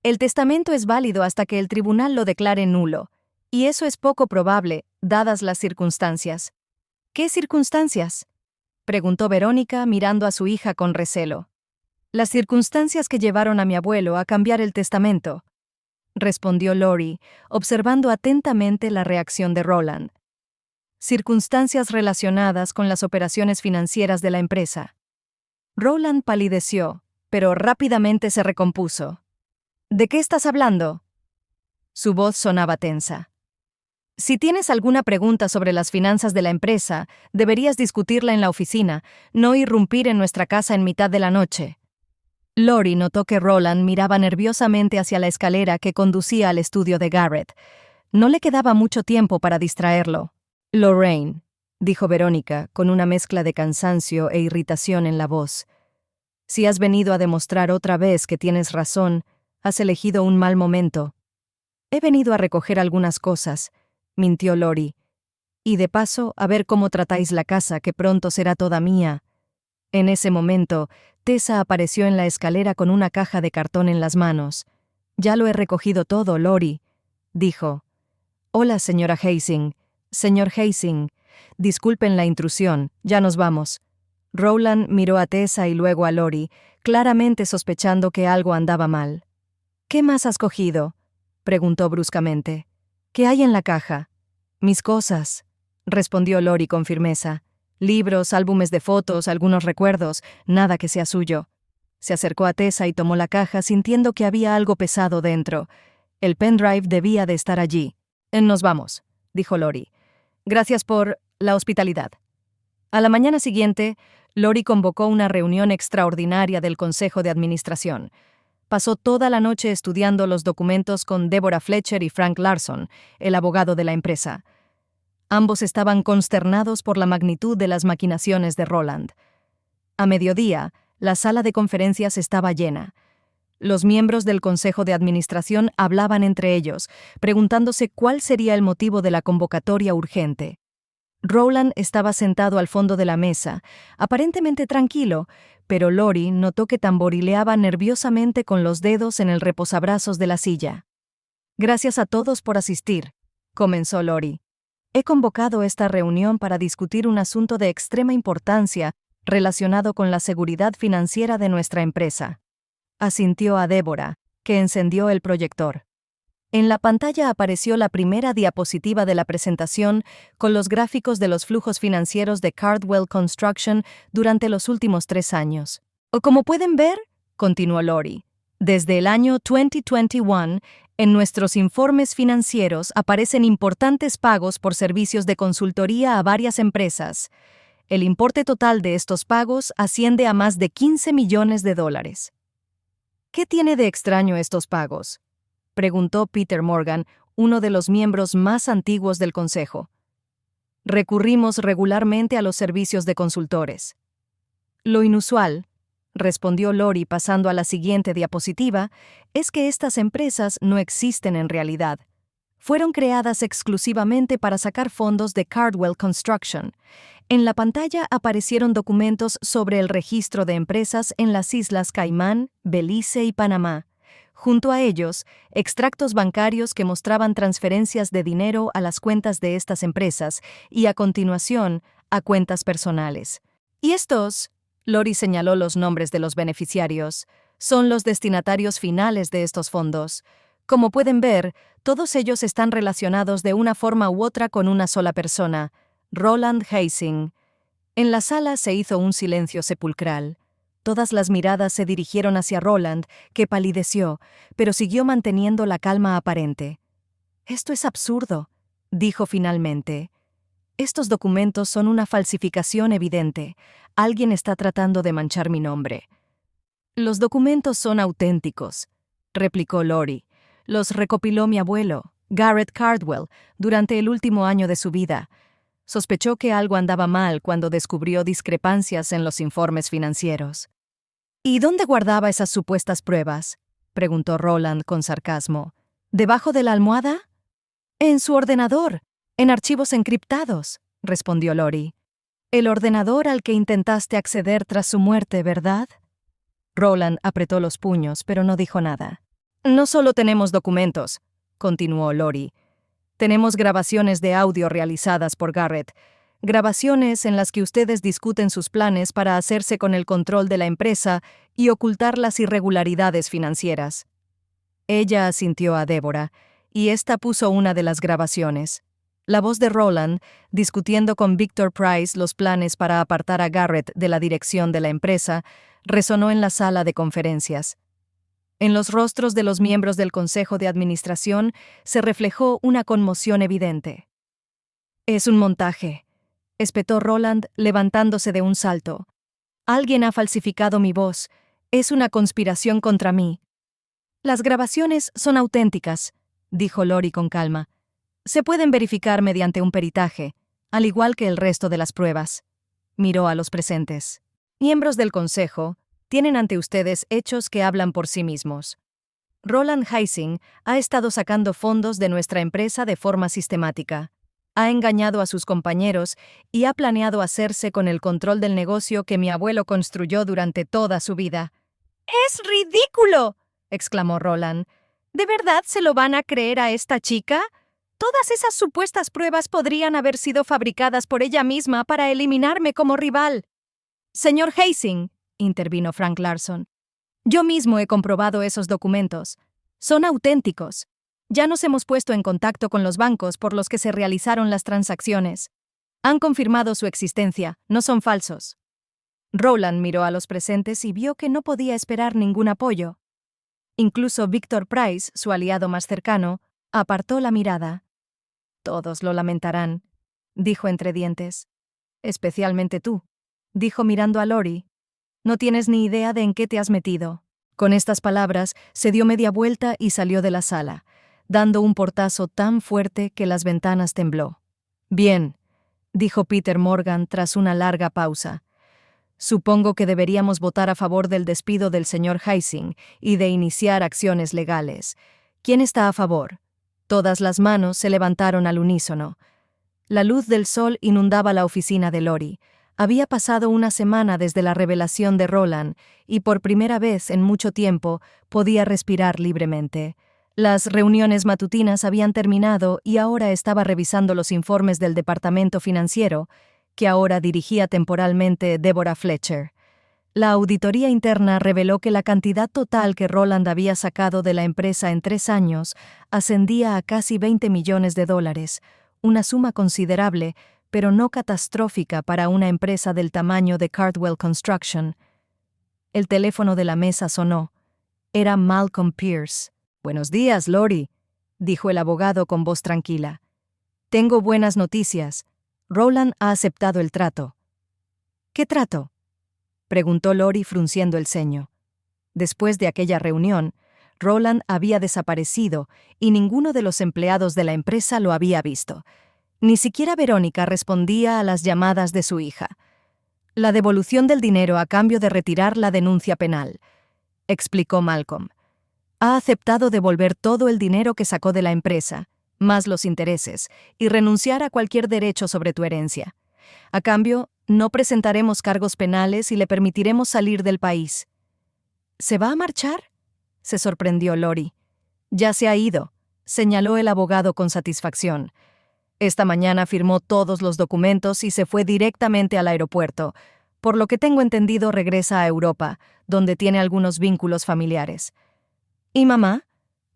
«El testamento es válido hasta que el tribunal lo declare nulo, y eso es poco probable, dadas las circunstancias». «¿Qué circunstancias?», preguntó Verónica mirando a su hija con recelo. «Las circunstancias que llevaron a mi abuelo a cambiar el testamento», respondió Lori, observando atentamente la reacción de Roland. «Circunstancias relacionadas con las operaciones financieras de la empresa». Roland palideció, pero rápidamente se recompuso. «¿De qué estás hablando?». Su voz sonaba tensa. «Si tienes alguna pregunta sobre las finanzas de la empresa, deberías discutirla en la oficina, no irrumpir en nuestra casa en mitad de la noche». Lori notó que Roland miraba nerviosamente hacia la escalera que conducía al estudio de Garrett. No le quedaba mucho tiempo para distraerlo. «Lorraine», dijo Verónica, con una mezcla de cansancio e irritación en la voz. «Si has venido a demostrar otra vez que tienes razón, has elegido un mal momento». «He venido a recoger algunas cosas», mintió Lori. «Y de paso, a ver cómo tratáis la casa, que pronto será toda mía». En ese momento, Tessa apareció en la escalera con una caja de cartón en las manos. «Ya lo he recogido todo, Lori», dijo. «Hola, señora Hastings. Señor Hastings, disculpen la intrusión, ya nos vamos». Roland miró a Tessa y luego a Lori, claramente sospechando que algo andaba mal. «¿Qué más has cogido?», preguntó bruscamente. «¿Qué hay en la caja?». «Mis cosas», respondió Lori con firmeza. «Libros, álbumes de fotos, algunos recuerdos, nada que sea suyo». Se acercó a Tessa y tomó la caja sintiendo que había algo pesado dentro. El pendrive debía de estar allí. «Nos vamos», dijo Lori. «Gracias por la hospitalidad». A la mañana siguiente, Lori convocó una reunión extraordinaria del Consejo de Administración. Pasó toda la noche estudiando los documentos con Deborah Fletcher y Frank Larson, el abogado de la empresa. Ambos estaban consternados por la magnitud de las maquinaciones de Roland. A mediodía, la sala de conferencias estaba llena. Los miembros del Consejo de Administración hablaban entre ellos, preguntándose cuál sería el motivo de la convocatoria urgente. Roland estaba sentado al fondo de la mesa, aparentemente tranquilo, pero Lori notó que tamborileaba nerviosamente con los dedos en el reposabrazos de la silla. «Gracias a todos por asistir», comenzó Lori. «He convocado esta reunión para discutir un asunto de extrema importancia relacionado con la seguridad financiera de nuestra empresa». Asintió a Deborah, que encendió el proyector. En la pantalla apareció la primera diapositiva de la presentación con los gráficos de los flujos financieros de Cardwell Construction durante los últimos 3 años. O como pueden ver, continuó Lori, desde el año 2021, en nuestros informes financieros aparecen importantes pagos por servicios de consultoría a varias empresas. El importe total de estos pagos asciende a más de $15 millones. ¿Qué tiene de extraño estos pagos?, preguntó Peter Morgan, uno de los miembros más antiguos del Consejo. Recurrimos regularmente a los servicios de consultores. Lo inusual, respondió Lori pasando a la siguiente diapositiva, es que estas empresas no existen en realidad. Fueron creadas exclusivamente para sacar fondos de Cardwell Construction. En la pantalla aparecieron documentos sobre el registro de empresas en las Islas Caimán, Belice y Panamá. Junto a ellos, extractos bancarios que mostraban transferencias de dinero a las cuentas de estas empresas y, a continuación, a cuentas personales. Y estos, Lori señaló los nombres de los beneficiarios, son los destinatarios finales de estos fondos. Como pueden ver, todos ellos están relacionados de una forma u otra con una sola persona, Roland Heising. En la sala se hizo un silencio sepulcral. Todas las miradas se dirigieron hacia Roland, que palideció, pero siguió manteniendo la calma aparente. «Esto es absurdo», dijo finalmente. «Estos documentos son una falsificación evidente. Alguien está tratando de manchar mi nombre». «Los documentos son auténticos», replicó Lori. «Los recopiló mi abuelo, Garrett Cardwell, durante el último año de su vida. Sospechó que algo andaba mal cuando descubrió discrepancias en los informes financieros». «¿Y dónde guardaba esas supuestas pruebas?», preguntó Roland con sarcasmo. «¿Debajo de la almohada?» «En su ordenador, en archivos encriptados», respondió Lori. «El ordenador al que intentaste acceder tras su muerte, ¿verdad?». Roland apretó los puños, pero no dijo nada. «No solo tenemos documentos», continuó Lori. «Tenemos grabaciones de audio realizadas por Garrett. Grabaciones en las que ustedes discuten sus planes para hacerse con el control de la empresa y ocultar las irregularidades financieras». Ella asintió a Débora, y ésta puso una de las grabaciones. La voz de Roland, discutiendo con Victor Price los planes para apartar a Garrett de la dirección de la empresa, resonó en la sala de conferencias. En los rostros de los miembros del Consejo de Administración se reflejó una conmoción evidente. «Es un montaje», espetó Roland, levantándose de un salto. «Alguien ha falsificado mi voz. Es una conspiración contra mí». «Las grabaciones son auténticas», dijo Lori con calma. «Se pueden verificar mediante un peritaje, al igual que el resto de las pruebas». Miró a los presentes. «Miembros del Consejo, tienen ante ustedes hechos que hablan por sí mismos. Roland Heising ha estado sacando fondos de nuestra empresa de forma sistemática. Ha engañado a sus compañeros y ha planeado hacerse con el control del negocio que mi abuelo construyó durante toda su vida». ¡Es ridículo!, exclamó Roland. ¿De verdad se lo van a creer a esta chica? Todas esas supuestas pruebas podrían haber sido fabricadas por ella misma para eliminarme como rival. «Señor Heising», intervino Frank Larson, «yo mismo he comprobado esos documentos. Son auténticos. Ya nos hemos puesto en contacto con los bancos por los que se realizaron las transacciones. Han confirmado su existencia, no son falsos». Roland miró a los presentes y vio que no podía esperar ningún apoyo. Incluso Victor Price, su aliado más cercano, apartó la mirada. «Todos lo lamentarán», dijo entre dientes. «Especialmente tú», dijo mirando a Lori. «No tienes ni idea de en qué te has metido». Con estas palabras, se dio media vuelta y salió de la sala, dando un portazo tan fuerte que las ventanas tembló. «Bien», dijo Peter Morgan tras una larga pausa. «Supongo que deberíamos votar a favor del despido del señor Heising y de iniciar acciones legales. ¿Quién está a favor?». Todas las manos se levantaron al unísono. La luz del sol inundaba la oficina de Lori. Había pasado una semana desde la revelación de Roland y por primera vez en mucho tiempo podía respirar libremente. Las reuniones matutinas habían terminado y ahora estaba revisando los informes del departamento financiero, que ahora dirigía temporalmente Deborah Fletcher. La auditoría interna reveló que la cantidad total que Roland había sacado de la empresa en 3 años ascendía a casi $20 millones, una suma considerable, pero no catastrófica para una empresa del tamaño de Cardwell Construction. El teléfono de la mesa sonó. Era Malcolm Pierce. «Buenos días, Lori», dijo el abogado con voz tranquila. «Tengo buenas noticias. Roland ha aceptado el trato». «¿Qué trato?», preguntó Lori frunciendo el ceño. Después de aquella reunión, Roland había desaparecido y ninguno de los empleados de la empresa lo había visto. Ni siquiera Verónica respondía a las llamadas de su hija. «La devolución del dinero a cambio de retirar la denuncia penal», explicó Malcolm. «Ha aceptado devolver todo el dinero que sacó de la empresa, más los intereses, y renunciar a cualquier derecho sobre tu herencia. A cambio, no presentaremos cargos penales y le permitiremos salir del país». «¿Se va a marchar?», se sorprendió Lori. «Ya se ha ido», señaló el abogado con satisfacción. «Esta mañana firmó todos los documentos y se fue directamente al aeropuerto. Por lo que tengo entendido, regresa a Europa, donde tiene algunos vínculos familiares». «¿Y mamá?»,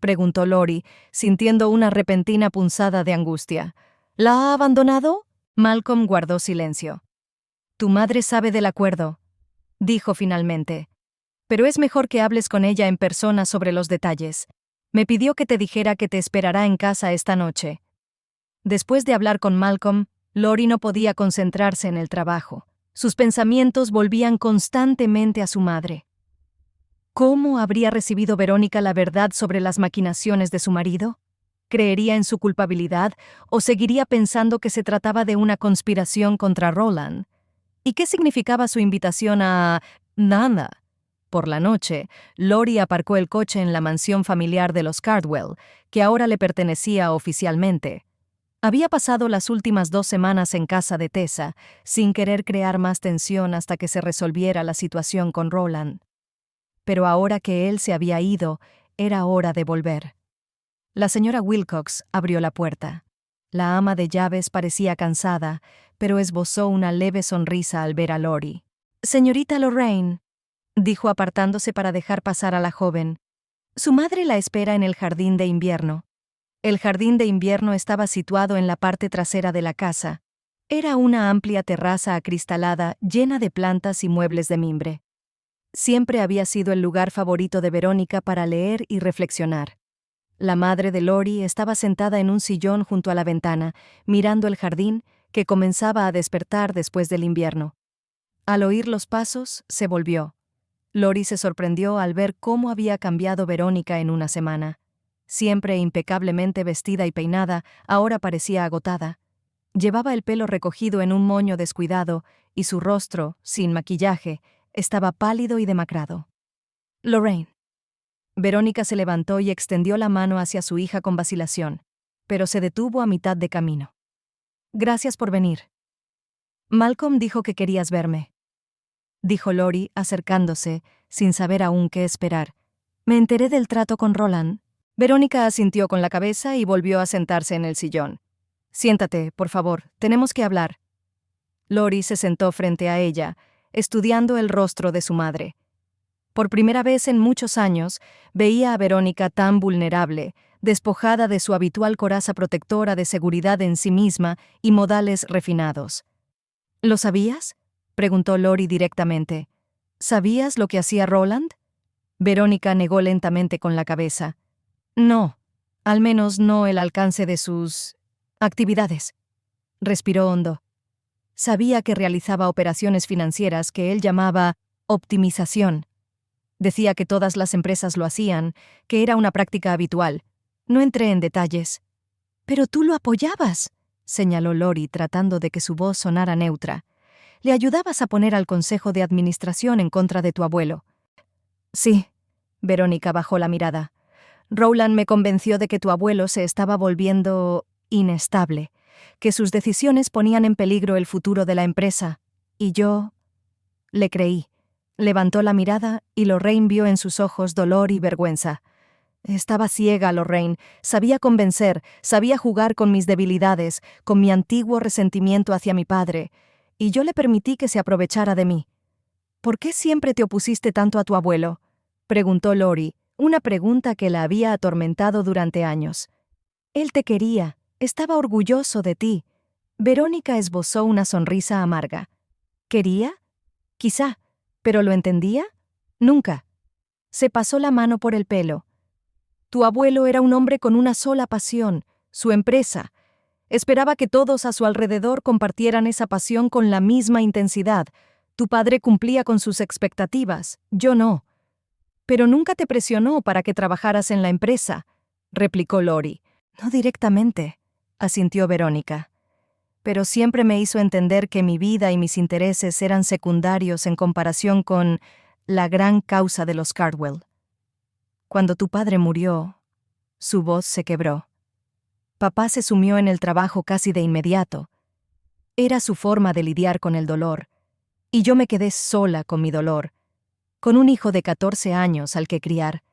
preguntó Lori, sintiendo una repentina punzada de angustia. «¿La ha abandonado?». Malcolm guardó silencio. «Tu madre sabe del acuerdo», dijo finalmente. «Pero es mejor que hables con ella en persona sobre los detalles. Me pidió que te dijera que te esperará en casa esta noche». Después de hablar con Malcolm, Lori no podía concentrarse en el trabajo. Sus pensamientos volvían constantemente a su madre. ¿Cómo habría recibido Verónica la verdad sobre las maquinaciones de su marido? ¿Creería en su culpabilidad o seguiría pensando que se trataba de una conspiración contra Roland? ¿Y qué significaba su invitación a nada? Por la noche, Lori aparcó el coche en la mansión familiar de los Cardwell, que ahora le pertenecía oficialmente. Había pasado las últimas 2 semanas en casa de Tessa, sin querer crear más tensión hasta que se resolviera la situación con Roland. Pero ahora que él se había ido, era hora de volver. La señora Wilcox abrió la puerta. La ama de llaves parecía cansada, pero esbozó una leve sonrisa al ver a Lori. «Señorita Lorraine», dijo apartándose para dejar pasar a la joven. «Su madre la espera en el jardín de invierno». El jardín de invierno estaba situado en la parte trasera de la casa. Era una amplia terraza acristalada llena de plantas y muebles de mimbre. Siempre había sido el lugar favorito de Verónica para leer y reflexionar. La madre de Lori estaba sentada en un sillón junto a la ventana, mirando el jardín, que comenzaba a despertar después del invierno. Al oír los pasos, se volvió. Lori se sorprendió al ver cómo había cambiado Verónica en una semana. Siempre impecablemente vestida y peinada, ahora parecía agotada. Llevaba el pelo recogido en un moño descuidado, y su rostro, sin maquillaje, estaba pálido y demacrado. «Lorraine». Verónica se levantó y extendió la mano hacia su hija con vacilación, pero se detuvo a mitad de camino. «Gracias por venir». «Malcolm dijo que querías verme», dijo Lori, acercándose, sin saber aún qué esperar. «Me enteré del trato con Roland». Verónica asintió con la cabeza y volvió a sentarse en el sillón. «Siéntate, por favor, tenemos que hablar». Lori se sentó frente a ella, estudiando el rostro de su madre. Por primera vez en muchos años, veía a Verónica tan vulnerable, despojada de su habitual coraza protectora de seguridad en sí misma y modales refinados. «¿Lo sabías?», preguntó Lori directamente. «¿Sabías lo que hacía Roland?». Verónica negó lentamente con la cabeza. «No, al menos no el alcance de sus actividades». Respiró hondo. Sabía que realizaba operaciones financieras que él llamaba optimización. Decía que todas las empresas lo hacían, que era una práctica habitual. No entré en detalles. «Pero tú lo apoyabas», señaló Lori, tratando de que su voz sonara neutra. «Le ayudabas a poner al consejo de administración en contra de tu abuelo». «Sí», Verónica bajó la mirada. «Roland me convenció de que tu abuelo se estaba volviendo inestable, que sus decisiones ponían en peligro el futuro de la empresa, y yo le creí». Levantó la mirada y Lorraine vio en sus ojos dolor y vergüenza. Estaba ciega, Lorraine. Sabía convencer, sabía jugar con mis debilidades, con mi antiguo resentimiento hacia mi padre, y yo le permití que se aprovechara de mí. ¿Por qué siempre te opusiste tanto a tu abuelo?, preguntó Lori, una pregunta que la había atormentado durante años. Él te quería, estaba orgulloso de ti. Verónica esbozó una sonrisa amarga. ¿Quería? Quizá. ¿Pero lo entendía? Nunca. Se pasó la mano por el pelo. Tu abuelo era un hombre con una sola pasión, su empresa. Esperaba que todos a su alrededor compartieran esa pasión con la misma intensidad. Tu padre cumplía con sus expectativas, yo no. Pero nunca te presionó para que trabajaras en la empresa, replicó Lori. No directamente, asintió Verónica. Pero siempre me hizo entender que mi vida y mis intereses eran secundarios en comparación con la gran causa de los Cardwell. Cuando tu padre murió, su voz se quebró. Papá se sumió en el trabajo casi de inmediato. Era su forma de lidiar con el dolor, y yo me quedé sola con mi dolor, con un hijo de 14 años al que criar,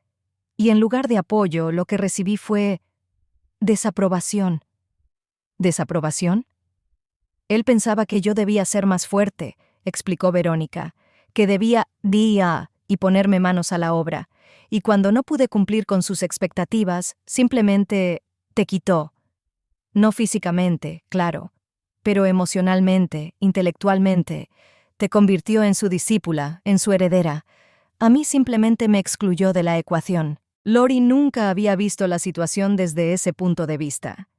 y en lugar de apoyo lo que recibí fue desaprobación. ¿Desaprobación? Él pensaba que yo debía ser más fuerte, explicó Verónica, que debía y ponerme manos a la obra, y cuando no pude cumplir con sus expectativas, simplemente te quitó. No físicamente, claro, pero emocionalmente, intelectualmente, te convirtió en su discípula, en su heredera. A mí simplemente me excluyó de la ecuación. Lori nunca había visto la situación desde ese punto de vista.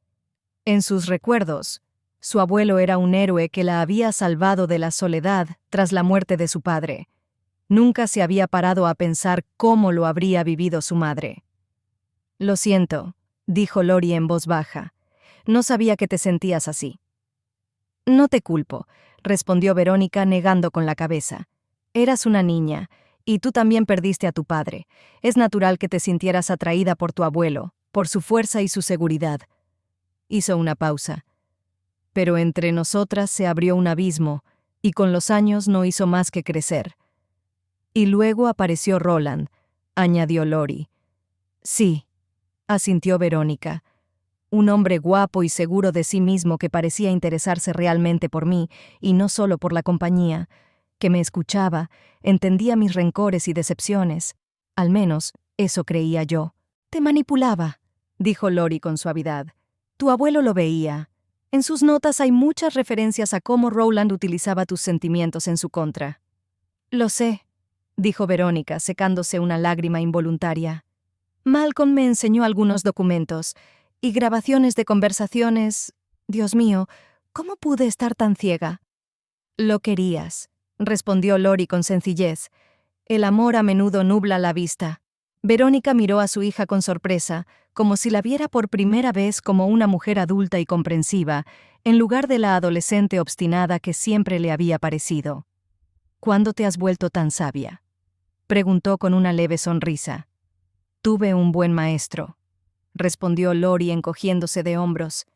En sus recuerdos, su abuelo era un héroe que la había salvado de la soledad tras la muerte de su padre. Nunca se había parado a pensar cómo lo habría vivido su madre. Lo siento, dijo Lori en voz baja. No sabía que te sentías así. No te culpo, respondió Verónica negando con la cabeza. Eras una niña, y tú también perdiste a tu padre. Es natural que te sintieras atraída por tu abuelo, por su fuerza y su seguridad. Hizo una pausa. Pero entre nosotras se abrió un abismo, y con los años no hizo más que crecer. Y luego apareció Roland, añadió Lori. Sí, asintió Verónica. Un hombre guapo y seguro de sí mismo que parecía interesarse realmente por mí, y no solo por la compañía, que me escuchaba, entendía mis rencores y decepciones. Al menos, eso creía yo. Te manipulaba, dijo Lori con suavidad. Tu abuelo lo veía. En sus notas hay muchas referencias a cómo Roland utilizaba tus sentimientos en su contra. Lo sé, dijo Verónica, secándose una lágrima involuntaria. Malcolm me enseñó algunos documentos y grabaciones de conversaciones. Dios mío, ¿cómo pude estar tan ciega? Lo querías, respondió Lori con sencillez. El amor a menudo nubla la vista. Verónica miró a su hija con sorpresa, como si la viera por primera vez como una mujer adulta y comprensiva, en lugar de la adolescente obstinada que siempre le había parecido. ¿Cuándo te has vuelto tan sabia?, preguntó con una leve sonrisa. Tuve un buen maestro, respondió Lori encogiéndose de hombros.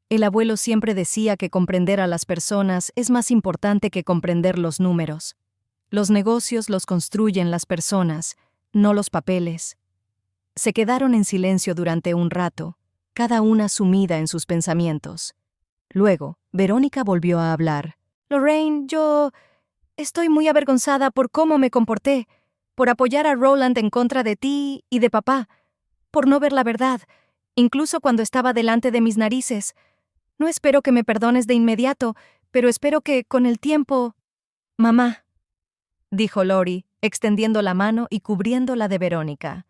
El abuelo siempre decía que comprender a las personas es más importante que comprender los números. Los negocios los construyen las personas, no los papeles. Se quedaron en silencio durante un rato, cada una sumida en sus pensamientos. Luego, Verónica volvió a hablar. Lorraine, yo estoy muy avergonzada por cómo me comporté, por apoyar a Roland en contra de ti y de papá, por no ver la verdad, incluso cuando estaba delante de mis narices. No espero que me perdones de inmediato, pero espero que, con el tiempo... Mamá, dijo Lori, extendiendo la mano y cubriéndola de Verónica.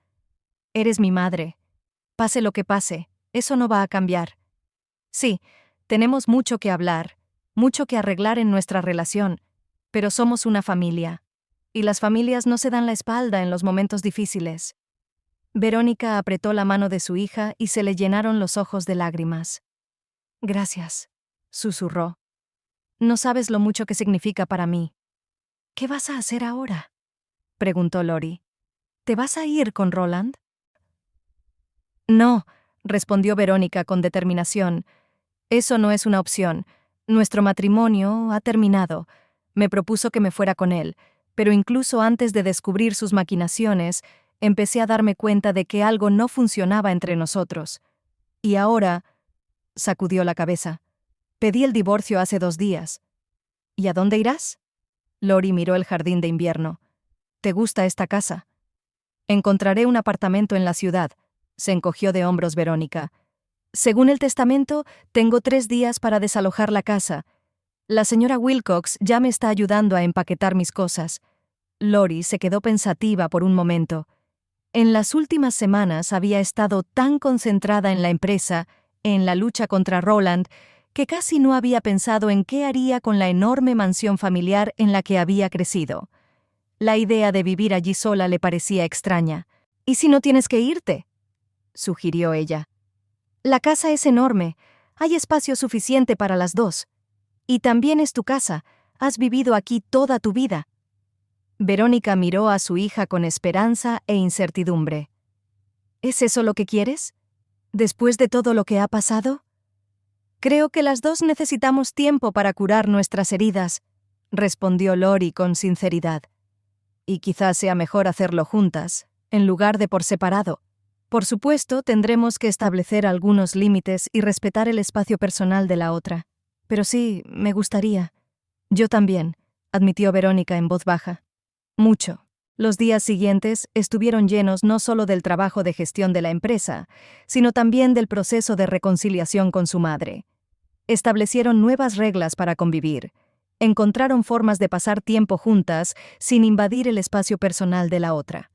Eres mi madre. Pase lo que pase, eso no va a cambiar. Sí, tenemos mucho que hablar, mucho que arreglar en nuestra relación, pero somos una familia, y las familias no se dan la espalda en los momentos difíciles. Verónica apretó la mano de su hija y se le llenaron los ojos de lágrimas. Gracias, susurró. No sabes lo mucho que significa para mí. ¿Qué vas a hacer ahora?, preguntó Lori. ¿Te vas a ir con Roland? No, respondió Verónica con determinación. Eso no es una opción. Nuestro matrimonio ha terminado. Me propuso que me fuera con él, pero incluso antes de descubrir sus maquinaciones, empecé a darme cuenta de que algo no funcionaba entre nosotros. Y ahora... sacudió la cabeza. Pedí el divorcio hace 2 días. ¿Y a dónde irás? Lori miró el jardín de invierno. ¿Te gusta esta casa? Encontraré un apartamento en la ciudad. Se encogió de hombros Verónica. Según el testamento, tengo 3 días para desalojar la casa. La señora Wilcox ya me está ayudando a empaquetar mis cosas. Lori se quedó pensativa por un momento. En las últimas semanas había estado tan concentrada en la empresa, en la lucha contra Roland, que casi no había pensado en qué haría con la enorme mansión familiar en la que había crecido. La idea de vivir allí sola le parecía extraña. ¿Y si no tienes que irte?, sugirió ella. La casa es enorme, hay espacio suficiente para las dos. Y también es tu casa, has vivido aquí toda tu vida. Verónica miró a su hija con esperanza e incertidumbre. ¿Es eso lo que quieres? ¿Después de todo lo que ha pasado? Creo que las dos necesitamos tiempo para curar nuestras heridas, respondió Lori con sinceridad. Y quizás sea mejor hacerlo juntas, en lugar de por separado. Por supuesto, tendremos que establecer algunos límites y respetar el espacio personal de la otra. Pero sí, me gustaría. Yo también, admitió Verónica en voz baja. Mucho. Los días siguientes estuvieron llenos no solo del trabajo de gestión de la empresa, sino también del proceso de reconciliación con su madre. Establecieron nuevas reglas para convivir. Encontraron formas de pasar tiempo juntas sin invadir el espacio personal de la otra.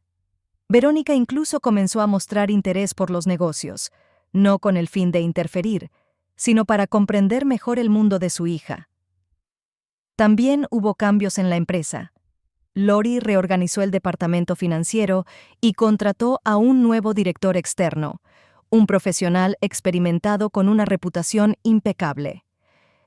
Verónica incluso comenzó a mostrar interés por los negocios, no con el fin de interferir, sino para comprender mejor el mundo de su hija. También hubo cambios en la empresa. Lori reorganizó el departamento financiero y contrató a un nuevo director externo, un profesional experimentado con una reputación impecable.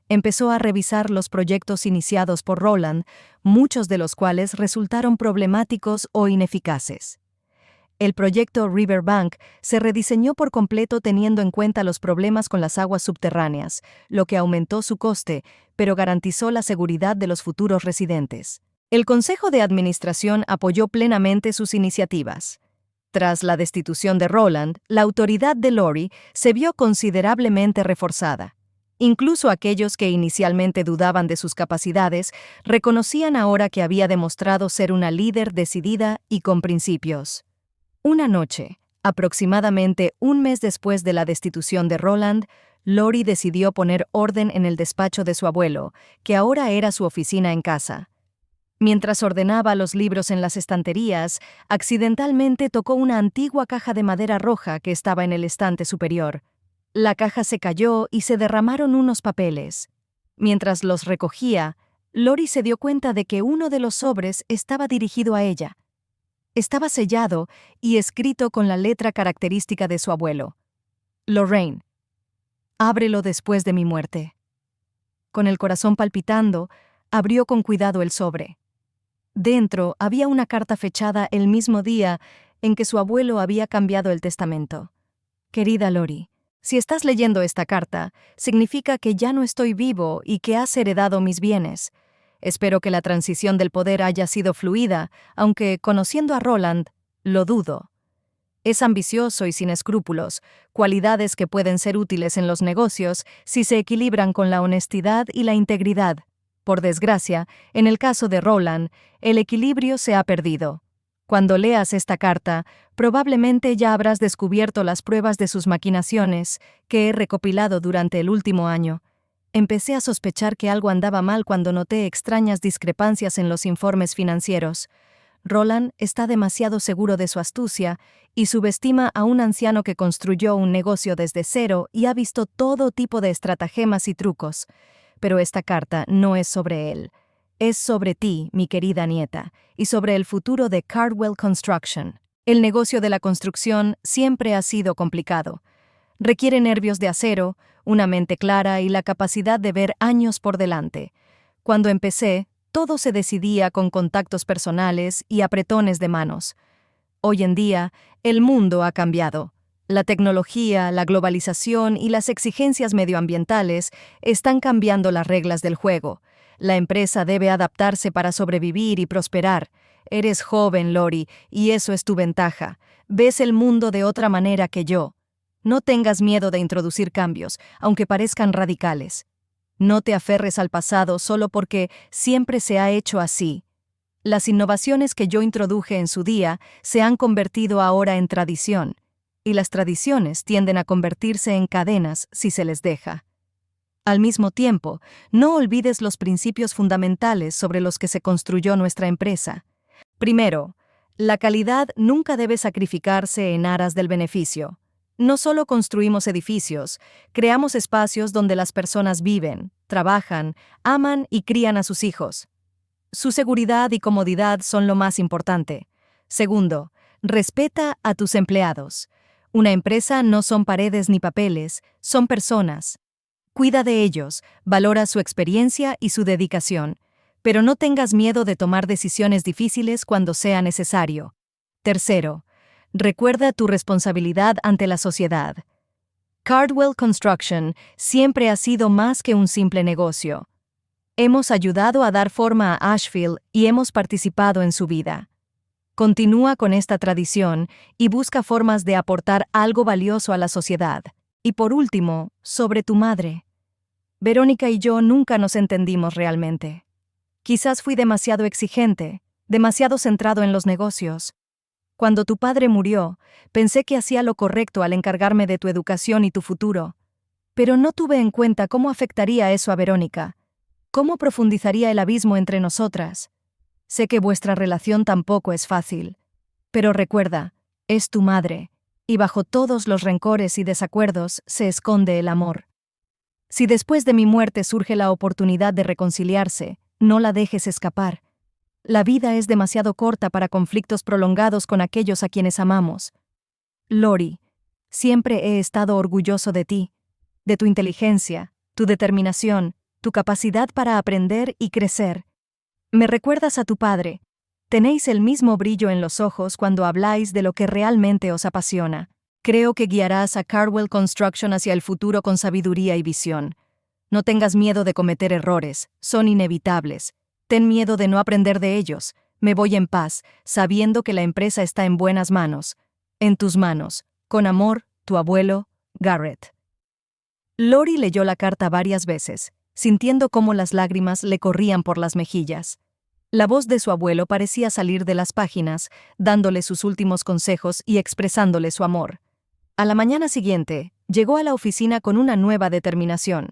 Empezó a revisar los proyectos iniciados por Roland, muchos de los cuales resultaron problemáticos o ineficaces. El proyecto Riverbank se rediseñó por completo teniendo en cuenta los problemas con las aguas subterráneas, lo que aumentó su coste, pero garantizó la seguridad de los futuros residentes. El Consejo de Administración apoyó plenamente sus iniciativas. Tras la destitución de Roland, la autoridad de Lori se vio considerablemente reforzada. Incluso aquellos que inicialmente dudaban de sus capacidades reconocían ahora que había demostrado ser una líder decidida y con principios. Una noche, aproximadamente un mes después de la destitución de Roland, Lori decidió poner orden en el despacho de su abuelo, que ahora era su oficina en casa. Mientras ordenaba los libros en las estanterías, accidentalmente tocó una antigua caja de madera roja que estaba en el estante superior. La caja se cayó y se derramaron unos papeles. Mientras los recogía, Lori se dio cuenta de que uno de los sobres estaba dirigido a ella. Estaba sellado y escrito con la letra característica de su abuelo. Lorraine, ábrelo después de mi muerte. Con el corazón palpitando, abrió con cuidado el sobre. Dentro había una carta fechada el mismo día en que su abuelo había cambiado el testamento. Querida Lori, si estás leyendo esta carta, significa que ya no estoy vivo y que has heredado mis bienes. Espero que la transición del poder haya sido fluida, aunque, conociendo a Roland, lo dudo. Es ambicioso y sin escrúpulos, cualidades que pueden ser útiles en los negocios si se equilibran con la honestidad y la integridad. Por desgracia, en el caso de Roland, el equilibrio se ha perdido. Cuando leas esta carta, probablemente ya habrás descubierto las pruebas de sus maquinaciones que he recopilado durante el último año. Empecé a sospechar que algo andaba mal cuando noté extrañas discrepancias en los informes financieros. Roland está demasiado seguro de su astucia y subestima a un anciano que construyó un negocio desde cero y ha visto todo tipo de estratagemas y trucos. Pero esta carta no es sobre él. Es sobre ti, mi querida nieta, y sobre el futuro de Cardwell Construction. El negocio de la construcción siempre ha sido complicado. Requiere nervios de acero, una mente clara y la capacidad de ver años por delante. Cuando empecé, todo se decidía con contactos personales y apretones de manos. Hoy en día, el mundo ha cambiado. La tecnología, la globalización y las exigencias medioambientales están cambiando las reglas del juego. La empresa debe adaptarse para sobrevivir y prosperar. Eres joven, Lori, y eso es tu ventaja. Ves el mundo de otra manera que yo. No tengas miedo de introducir cambios, aunque parezcan radicales. No te aferres al pasado solo porque siempre se ha hecho así. Las innovaciones que yo introduje en su día se han convertido ahora en tradición, y las tradiciones tienden a convertirse en cadenas si se les deja. Al mismo tiempo, no olvides los principios fundamentales sobre los que se construyó nuestra empresa. Primero, la calidad nunca debe sacrificarse en aras del beneficio. No solo construimos edificios, creamos espacios donde las personas viven, trabajan, aman y crían a sus hijos. Su seguridad y comodidad son lo más importante. Segundo, respeta a tus empleados. Una empresa no son paredes ni papeles, son personas. Cuida de ellos, valora su experiencia y su dedicación, pero no tengas miedo de tomar decisiones difíciles cuando sea necesario. Tercero, recuerda tu responsabilidad ante la sociedad. Cardwell Construction siempre ha sido más que un simple negocio. Hemos ayudado a dar forma a Asheville y hemos participado en su vida. Continúa con esta tradición y busca formas de aportar algo valioso a la sociedad. Y por último, sobre tu madre. Verónica y yo nunca nos entendimos realmente. Quizás fui demasiado exigente, demasiado centrado en los negocios. Cuando tu padre murió, pensé que hacía lo correcto al encargarme de tu educación y tu futuro. Pero no tuve en cuenta cómo afectaría eso a Verónica. ¿Cómo profundizaría el abismo entre nosotras? Sé que vuestra relación tampoco es fácil. Pero recuerda, es tu madre, y bajo todos los rencores y desacuerdos se esconde el amor. Si después de mi muerte surge la oportunidad de reconciliarse, no la dejes escapar. La vida es demasiado corta para conflictos prolongados con aquellos a quienes amamos. Lori, siempre he estado orgulloso de ti, de tu inteligencia, tu determinación, tu capacidad para aprender y crecer. Me recuerdas a tu padre. Tenéis el mismo brillo en los ojos cuando habláis de lo que realmente os apasiona. Creo que guiarás a Cardwell Construction hacia el futuro con sabiduría y visión. No tengas miedo de cometer errores, son inevitables. Ten miedo de no aprender de ellos. Me voy en paz, sabiendo que la empresa está en buenas manos. En tus manos. Con amor, tu abuelo, Garrett. Lori leyó la carta varias veces, sintiendo cómo las lágrimas le corrían por las mejillas. La voz de su abuelo parecía salir de las páginas, dándole sus últimos consejos y expresándole su amor. A la mañana siguiente, llegó a la oficina con una nueva determinación.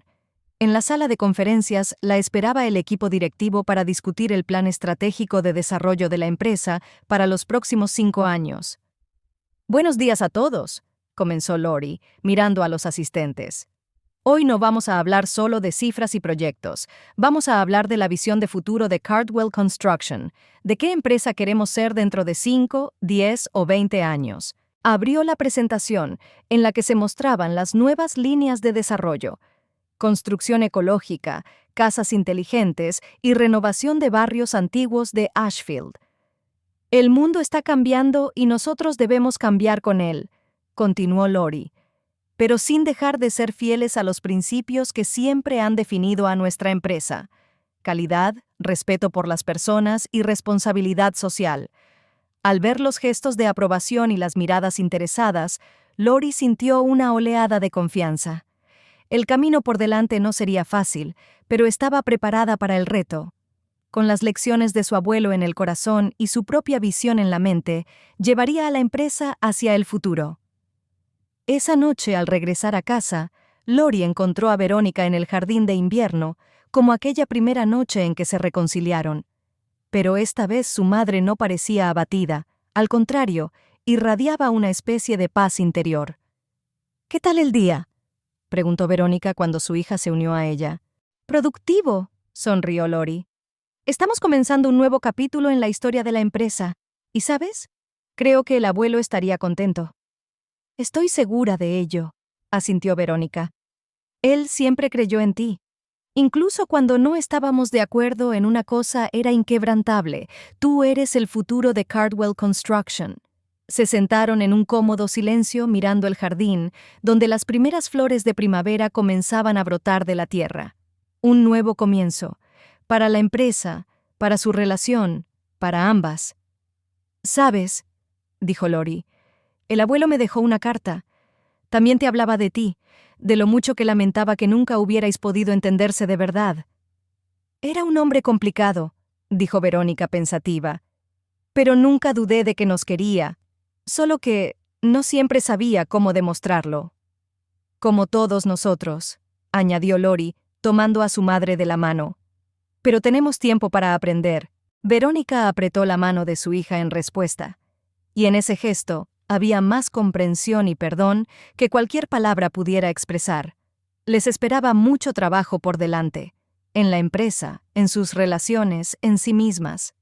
En la sala de conferencias la esperaba el equipo directivo para discutir el plan estratégico de desarrollo de la empresa para los próximos 5 años. «Buenos días a todos», comenzó Lori, mirando a los asistentes. «Hoy no vamos a hablar solo de cifras y proyectos. Vamos a hablar de la visión de futuro de Cardwell Construction, de qué empresa queremos ser dentro de 5, 10 o 20 años». Abrió la presentación, en la que se mostraban las nuevas líneas de desarrollo: construcción ecológica, casas inteligentes y renovación de barrios antiguos de Asheville. «El mundo está cambiando y nosotros debemos cambiar con él», continuó Lori, «pero sin dejar de ser fieles a los principios que siempre han definido a nuestra empresa: calidad, respeto por las personas y responsabilidad social». Al ver los gestos de aprobación y las miradas interesadas, Lori sintió una oleada de confianza. El camino por delante no sería fácil, pero estaba preparada para el reto. Con las lecciones de su abuelo en el corazón y su propia visión en la mente, llevaría a la empresa hacia el futuro. Esa noche, al regresar a casa, Lori encontró a Verónica en el jardín de invierno, como aquella primera noche en que se reconciliaron. Pero esta vez su madre no parecía abatida, al contrario, irradiaba una especie de paz interior. «¿Qué tal el día?», preguntó Verónica cuando su hija se unió a ella. «Productivo», sonrió Lori. «Estamos comenzando un nuevo capítulo en la historia de la empresa. ¿Y sabes? Creo que el abuelo estaría contento». «Estoy segura de ello», asintió Verónica. «Él siempre creyó en ti. Incluso cuando no estábamos de acuerdo en una cosa, era inquebrantable. Tú eres el futuro de Cardwell Construction». Se sentaron en un cómodo silencio mirando el jardín, donde las primeras flores de primavera comenzaban a brotar de la tierra. Un nuevo comienzo, para la empresa, para su relación, para ambas. «¿Sabes?», dijo Lori, «el abuelo me dejó una carta. También te hablaba de ti. de lo mucho que lamentaba que nunca hubierais podido entenderse de verdad. Era un hombre complicado, dijo Verónica pensativa, pero nunca dudé de que nos quería, solo que no siempre sabía cómo demostrarlo. Como todos nosotros, añadió Lori, tomando a su madre de la mano. Pero tenemos tiempo para aprender. Verónica apretó la mano de su hija en respuesta, y en ese gesto había más comprensión y perdón que cualquier palabra pudiera expresar. Les esperaba mucho trabajo por delante, en la empresa, en sus relaciones, en sí mismas.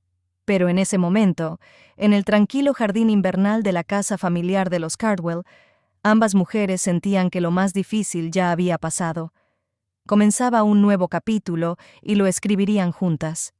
Pero en ese momento, en el tranquilo jardín invernal de la casa familiar de los Cardwell, ambas mujeres sentían que lo más difícil ya había pasado. Comenzaba un nuevo capítulo y lo escribirían juntas.